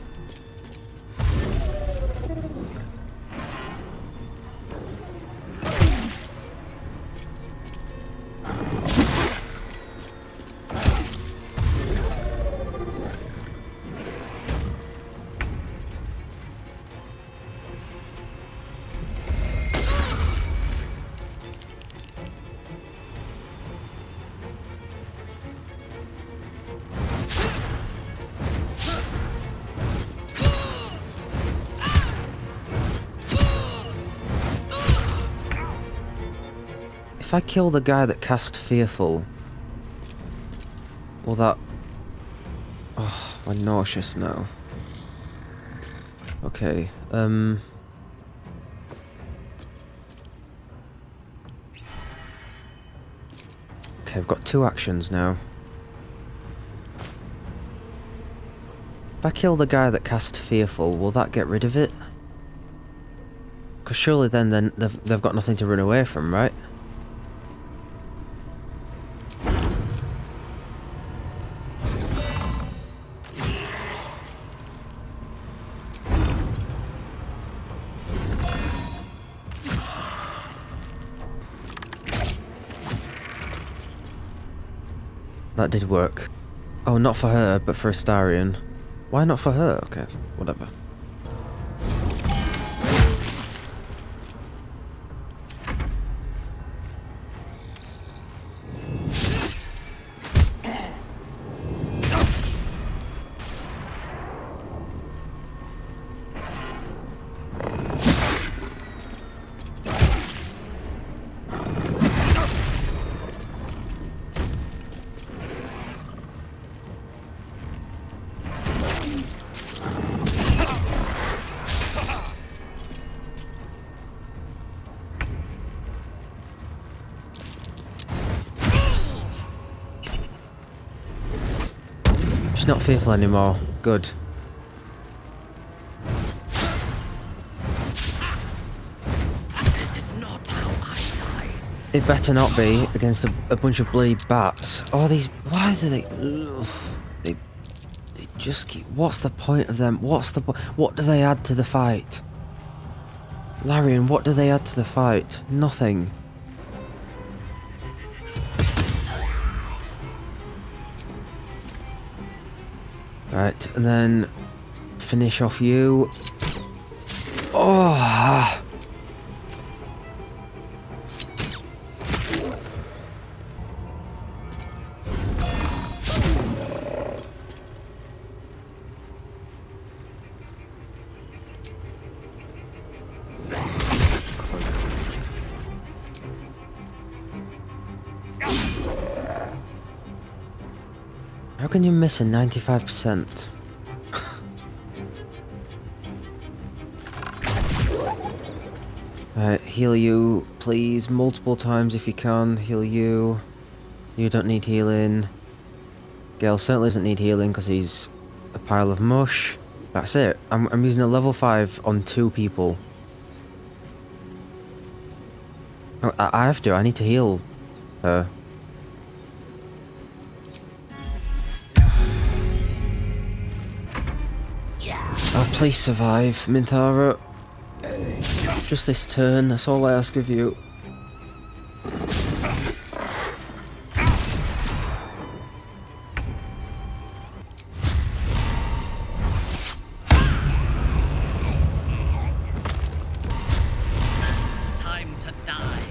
If I kill the guy that cast Fearful, will that... Oh, we're nauseous now. Okay, Okay, I've got 2 actions now. If I kill the guy that cast Fearful, will that get rid of it? Because surely then they've got nothing to run away from, right? That did work. Oh, not for her, but for Astarion. Why not for her? Okay, whatever. She's not fearful anymore. Good. This is not how I die. It better not be against a bunch of bloody bats. Oh, these... Why do they... Ugh, they just keep... What's the point of them? What's the point? What do they add to the fight? Larian, what do they add to the fight? Nothing. Right, and then finish off you. Oh! How can you miss a 95%? Right, heal you, please, multiple times if you can. Heal you. You don't need healing. Gale certainly doesn't need healing because he's a pile of mush. That's it. I'm using a level 5 on 2 people. I have to. I need to heal her. Oh, please survive, Minthara. Just this turn, that's all I ask of you. Time to die.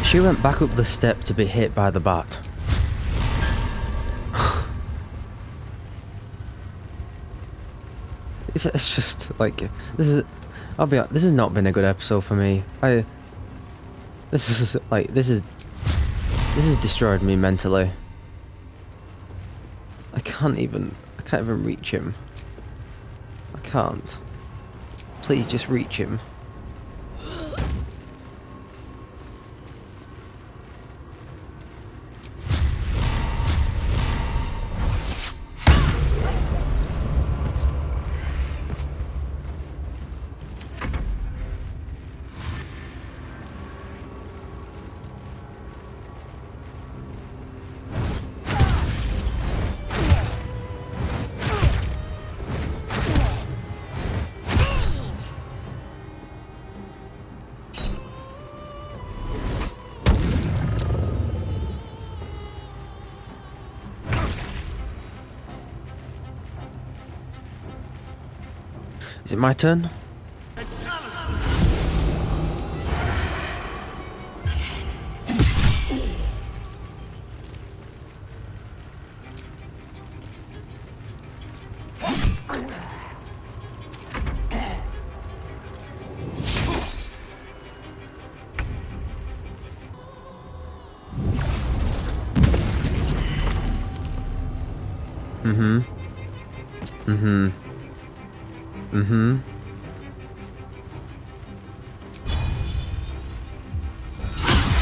She went back up the step to be hit by the bat. It's just like this is. I'll be honest, this has not been a good episode for me. This has destroyed me mentally. I can't even reach him. I can't. Please just reach him. Is it my turn?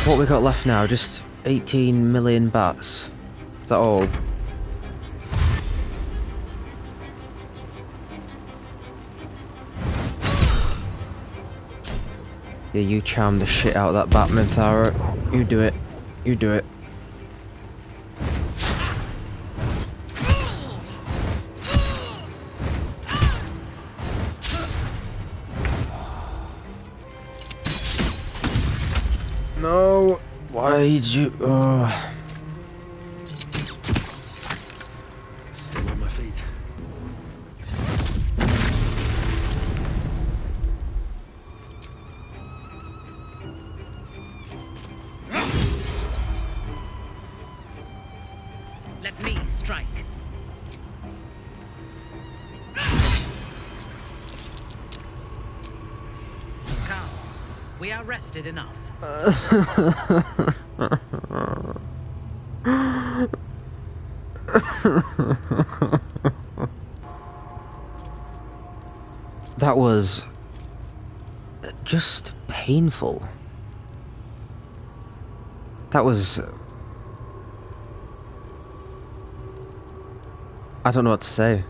What we got left now? Just 18 million bats. Is that all? Yeah, you charm the shit out of that bat, Minthara. You do it. You do it. No, why did you? Still on my feet. Let me strike. We are rested enough. That was just painful. That was... I don't know what to say.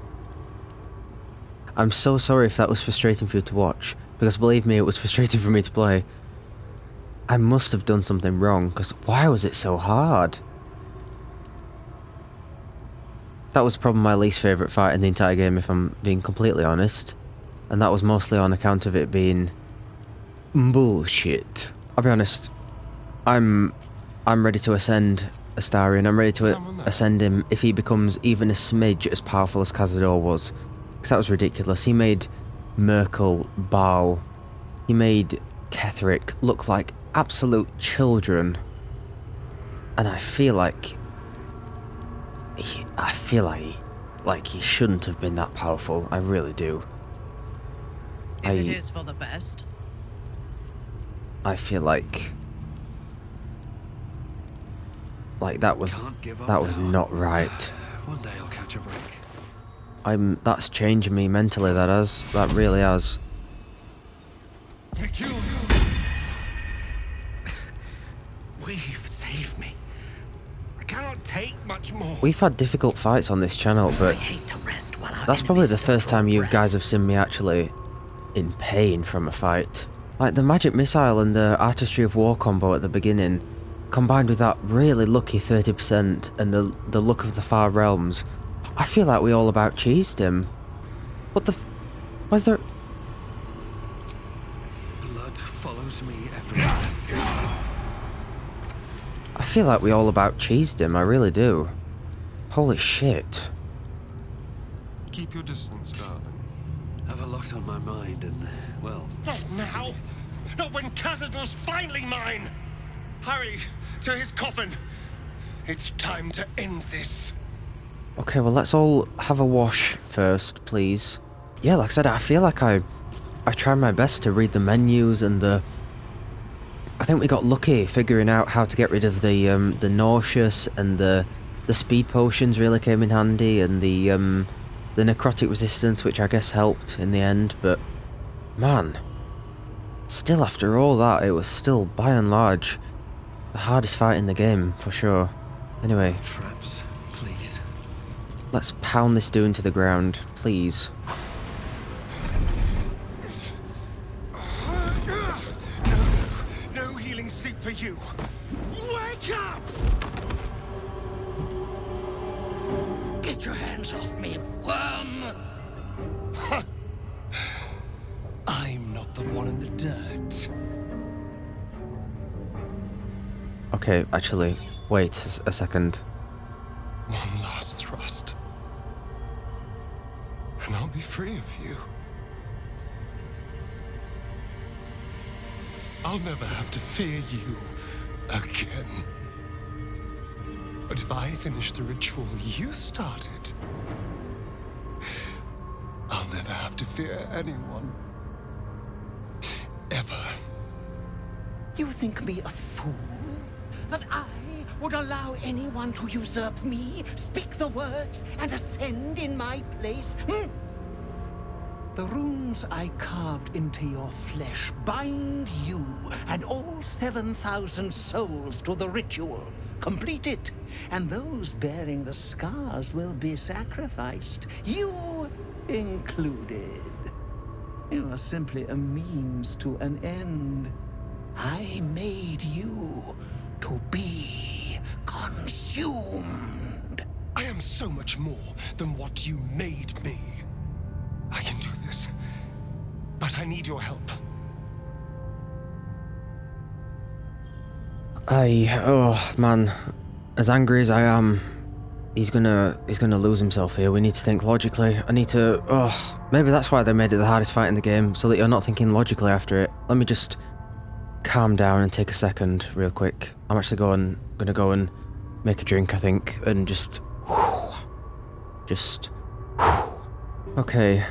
I'm so sorry if that was frustrating for you to watch, because believe me, it was frustrating for me to play. I must have done something wrong, because why was it so hard? That was probably my least favourite fight in the entire game, if I'm being completely honest. And that was mostly on account of it being bullshit. I'll be honest, I'm ready to ascend Astarion. I'm ready to ascend him if he becomes even a smidge as powerful as Cazador was. Because that was ridiculous. He made Merkel, Baal, he made Ketheric look like absolute children. And I feel like he shouldn't have been that powerful. I really do. If it is for the best. I feel like that was not right. One day I'll catch a break. That's changing me mentally, that really has. We've saved me. I cannot take much more. We've had difficult fights on this channel, but that's probably the first time you guys have seen me actually in pain from a fight. Like the magic missile and the artistry of war combo at the beginning, combined with that really lucky 30% and the look of the far realms, I feel like we all about cheesed him. What the why's there... Blood follows me everywhere. I feel like we all about cheesed him, I really do. Holy shit. Keep your distance, darling. Have a lot on my mind and, well... Not now! Not when Cazador's finally mine! Hurry to his coffin! It's time to end this. Okay, well let's all have a wash first, please. Yeah, like I said, I feel like I tried my best to read the menus and I think we got lucky figuring out how to get rid of the nauseous, and the speed potions really came in handy, and the necrotic resistance, which I guess helped in the end, but man, still after all that, it was still by and large the hardest fight in the game, for sure. Anyway, traps, please. Let's pound this dude into the ground, please. No healing sleep for you. Wake up! Get your hands off me, worm! I'm not the one in the dirt. Okay, actually, wait a second. One last thrust, and I'll be free of you. I'll never have to fear you again. But if I finish the ritual you started, I'll never have to fear anyone. Ever. You think me a fool? That I would allow anyone to usurp me, speak the words, and ascend in my place? The runes I carved into your flesh bind you and all 7,000 souls to the ritual. Complete it, and those bearing the scars will be sacrificed, you included. You are simply a means to an end. I made you to be consumed. I am so much more than what you made me. I can do this, but I need your help. Oh man, as angry as I am, he's gonna lose himself here. We need to think logically. Maybe that's why they made it the hardest fight in the game, so that you're not thinking logically after it. Let me just calm down and take a second real quick. I'm actually gonna go and make a drink, I think, and just okay.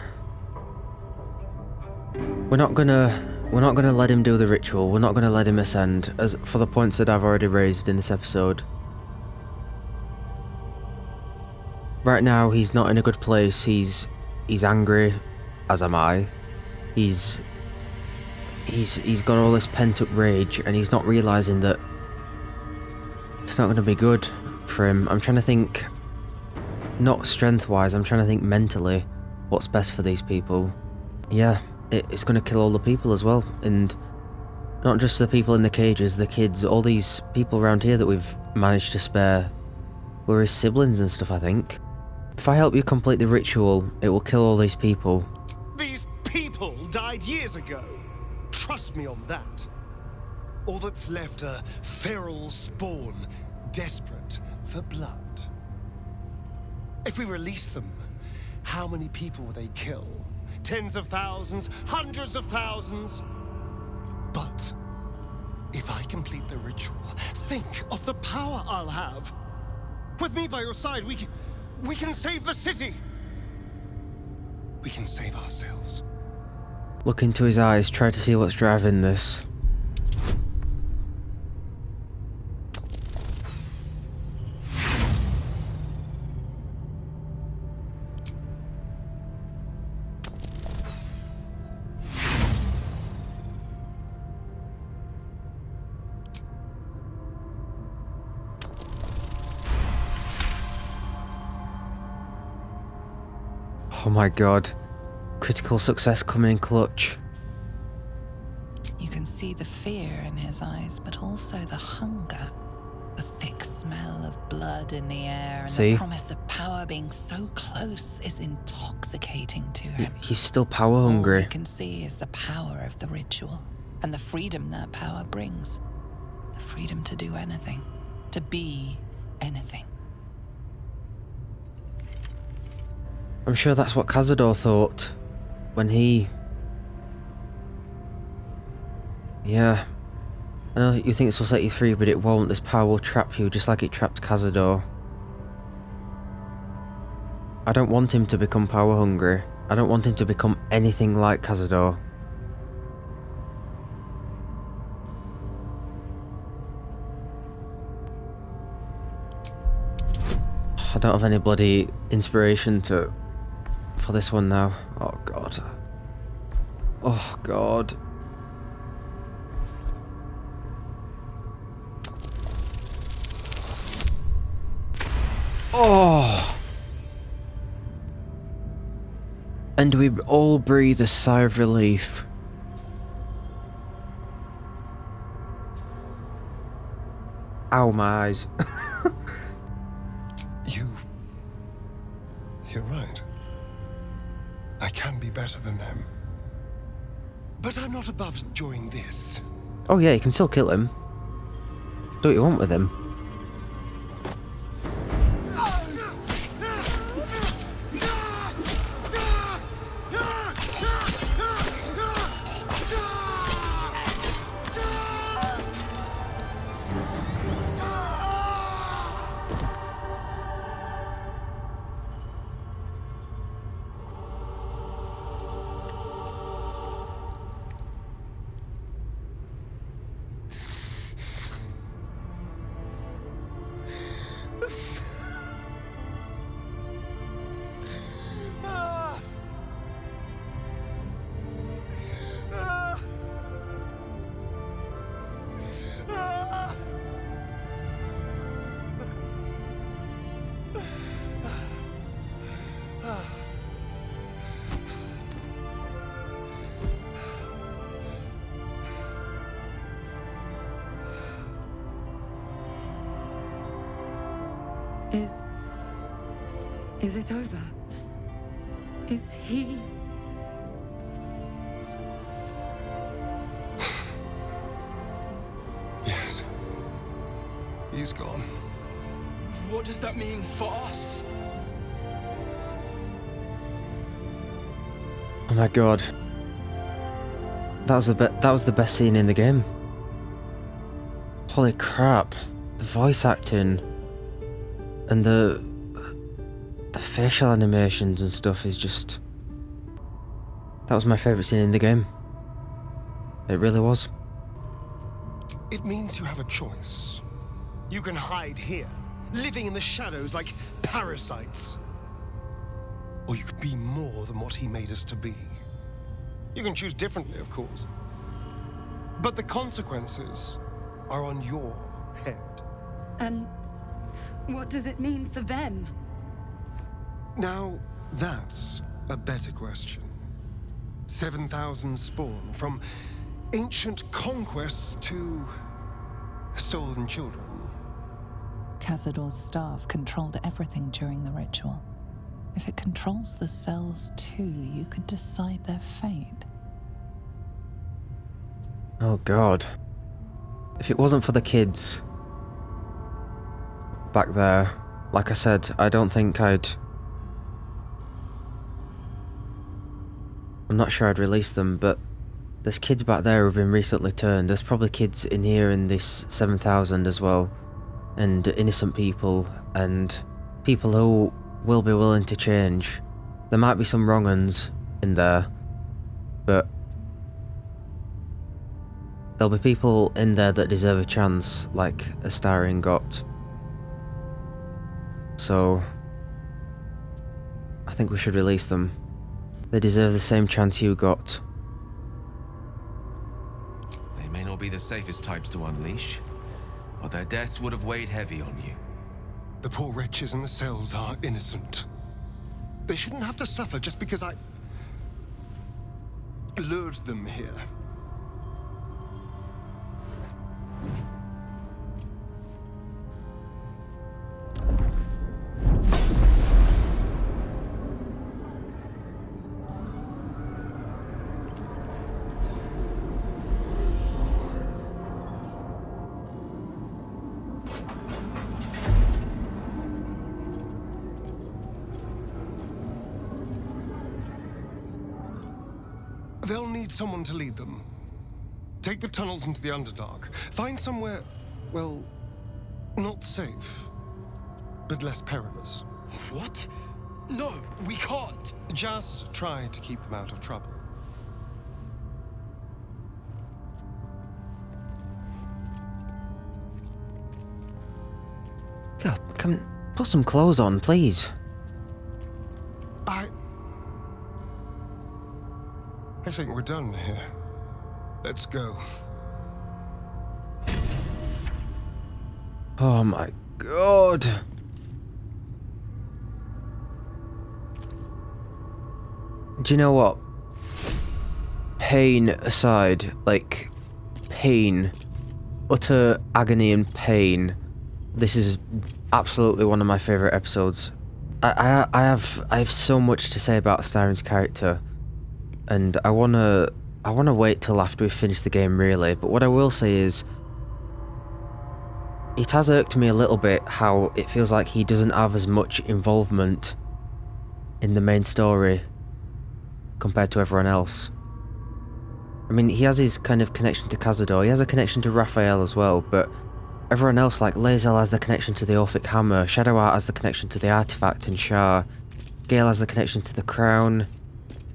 We're not gonna We're not going to let him do the ritual. We're not going to let him ascend, as for the points that I've already raised in this episode. Right now, he's not in a good place. He's angry, as am I. He's got all this pent-up rage, and he's not realising that it's not going to be good for him. I'm trying to think, not strength-wise, I'm trying to think mentally what's best for these people. Yeah, it's going to kill all the people as well, and not just the people in the cages, the kids, all these people around here that we've managed to spare were his siblings and stuff, I think. If I help you complete the ritual, it will kill all these people. These people died years ago. Trust me on that. All that's left are feral spawn, desperate for blood. If we release them, how many people will they kill? Tens of thousands, hundreds of thousands? But if I complete the ritual, think of the power I'll have. With me by your side, we can save the city. We can save ourselves. Look into his eyes, try to see what's driving this. Oh my god. Critical success coming in clutch. You can see the fear in his eyes, but also the hunger. The thick smell of blood in the air, and the promise of power being so close is intoxicating to him. He's still power hungry. All you can see is the power of the ritual, and the freedom that power brings. The freedom to do anything, to be anything. I'm sure that's what Cazador thought when he... Yeah. I know you think this will set you free, but it won't. This power will trap you just like it trapped Cazador. I don't want him to become power hungry. I don't want him to become anything like Cazador. I don't have any bloody inspiration for this one now. Oh god. Oh god. Oh. And we all breathe a sigh of relief. Ow, my eyes. You're right. I can be better than them. But I'm not above enjoying this. Oh yeah, you can still kill him. Do what you want with him. Is it over? Is he... Yes. He's gone. What does that mean for us? Oh my god. That was the best scene in the game. Holy crap. The voice acting and the facial animations and stuff is just... That was my favourite scene in the game. It really was. It means you have a choice. You can hide here, living in the shadows like parasites. Or you could be more than what he made us to be. You can choose differently, of course. But the consequences are on your head. And what does it mean for them? Now, that's a better question. 7,000 spawn, from ancient conquests to stolen children. Cazador's staff controlled everything during the ritual. If it controls the cells too, you could decide their fate. Oh god. If it wasn't for the kids back there, like I said, I don't think I'm not sure I'd release them, but there's kids back there who've been recently turned. There's probably kids in here in this 7,000 as well. And innocent people, and people who will be willing to change. There might be some wrong uns in there, but there'll be people in there that deserve a chance, like Astarion got. So I think we should release them. They deserve the same chance you got. They may not be the safest types to unleash, but their deaths would have weighed heavy on you. The poor wretches in the cells are innocent. They shouldn't have to suffer just because I lured them here. They'll need someone to lead them. Take the tunnels into the Underdark. Find somewhere, well, not safe, but less perilous. What? No, we can't. Just try to keep them out of trouble. God, come put some clothes on, please. I think we're done here. Let's go. Oh my god. Do you know what? Pain aside, like, pain, utter agony and pain, this is absolutely one of my favourite episodes. I have so much to say about Astarion's character, and I wanna wait till after we've finished the game really, but what I will say is, it has irked me a little bit how it feels like he doesn't have as much involvement in the main story compared to everyone else. I mean, he has his kind of connection to Cazador, he has a connection to Raphael as well, but everyone else, like Lae'zel has the connection to the Orphic Hammer, Shadowheart has the connection to the artifact and Shar, Gale has the connection to the crown,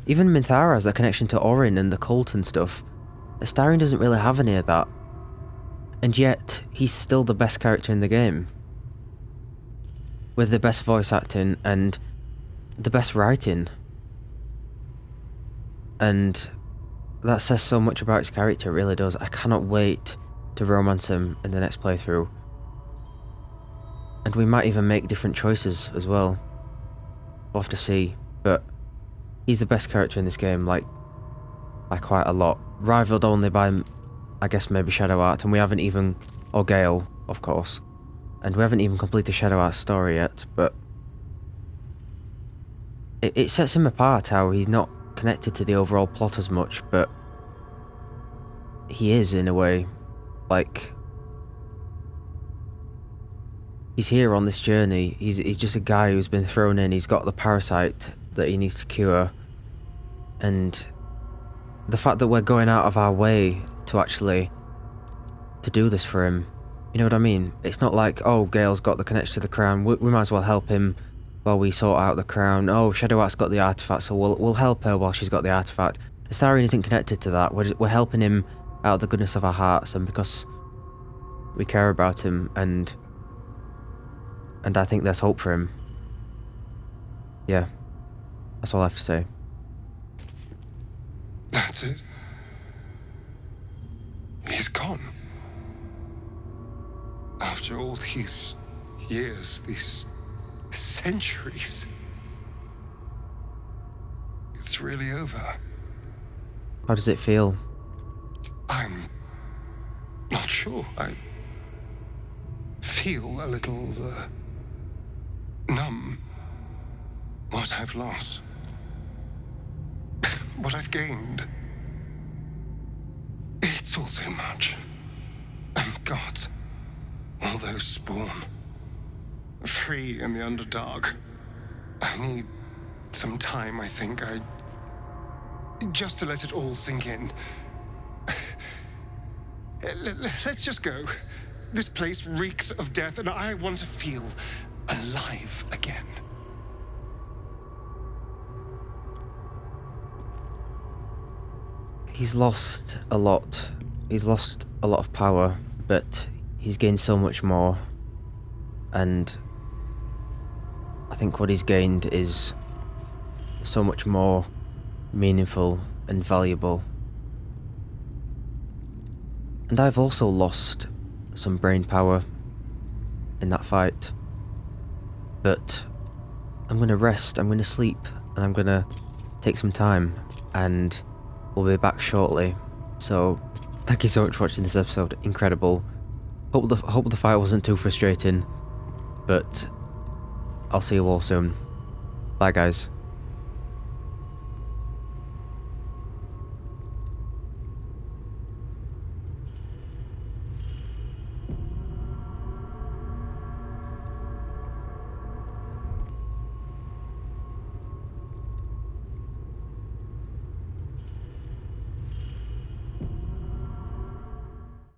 even Minthara has the connection to Orin and the cult and stuff. Astarion doesn't really have any of that. And yet, he's still the best character in the game. With the best voice acting and the best writing. And that says so much about his character, it really does. I cannot wait to romance him in the next playthrough. And we might even make different choices as well. We'll have to see, but he's the best character in this game, like by quite a lot. Rivaled only by, I guess, maybe Shadowheart, and we haven't even, or Gale, of course. And we haven't even completed Shadowheart's story yet, but it sets him apart how he's not connected to the overall plot as much, but he is in a way. Like, he's here on this journey, he's just a guy who's been thrown in, he's got the parasite that he needs to cure, and the fact that we're going out of our way to actually to do this for him, you know what I mean? It's not like, oh, Gale's got the connection to the crown, we might as well help him while we sort out the crown. Oh, Shadowheart's got the artifact, so we'll help her while she's got the artifact. Astarion isn't connected to that. We're helping him out of the goodness of our hearts and because we care about him, and I think there's hope for him. Yeah, that's all I have to say. That's it. He's gone. After all these years, these centuries, it's really over. How does it feel? I'm not sure. I feel a little numb. What I've lost. What I've gained. It's all so much. And God, all those spawn. Free in the Underdark. I need some time, I think. Just to let it all sink in. Let's just go. This place reeks of death, and I want to feel alive again. He's lost a lot. He's lost a lot of power, but he's gained so much more. And I think what he's gained is so much more meaningful and valuable. And I've also lost some brain power in that fight. But I'm gonna rest, I'm gonna sleep, and I'm gonna take some time, and we'll be back shortly. So, thank you so much for watching this episode. Incredible. Hope the fight wasn't too frustrating, but I'll see you all soon. Bye, guys.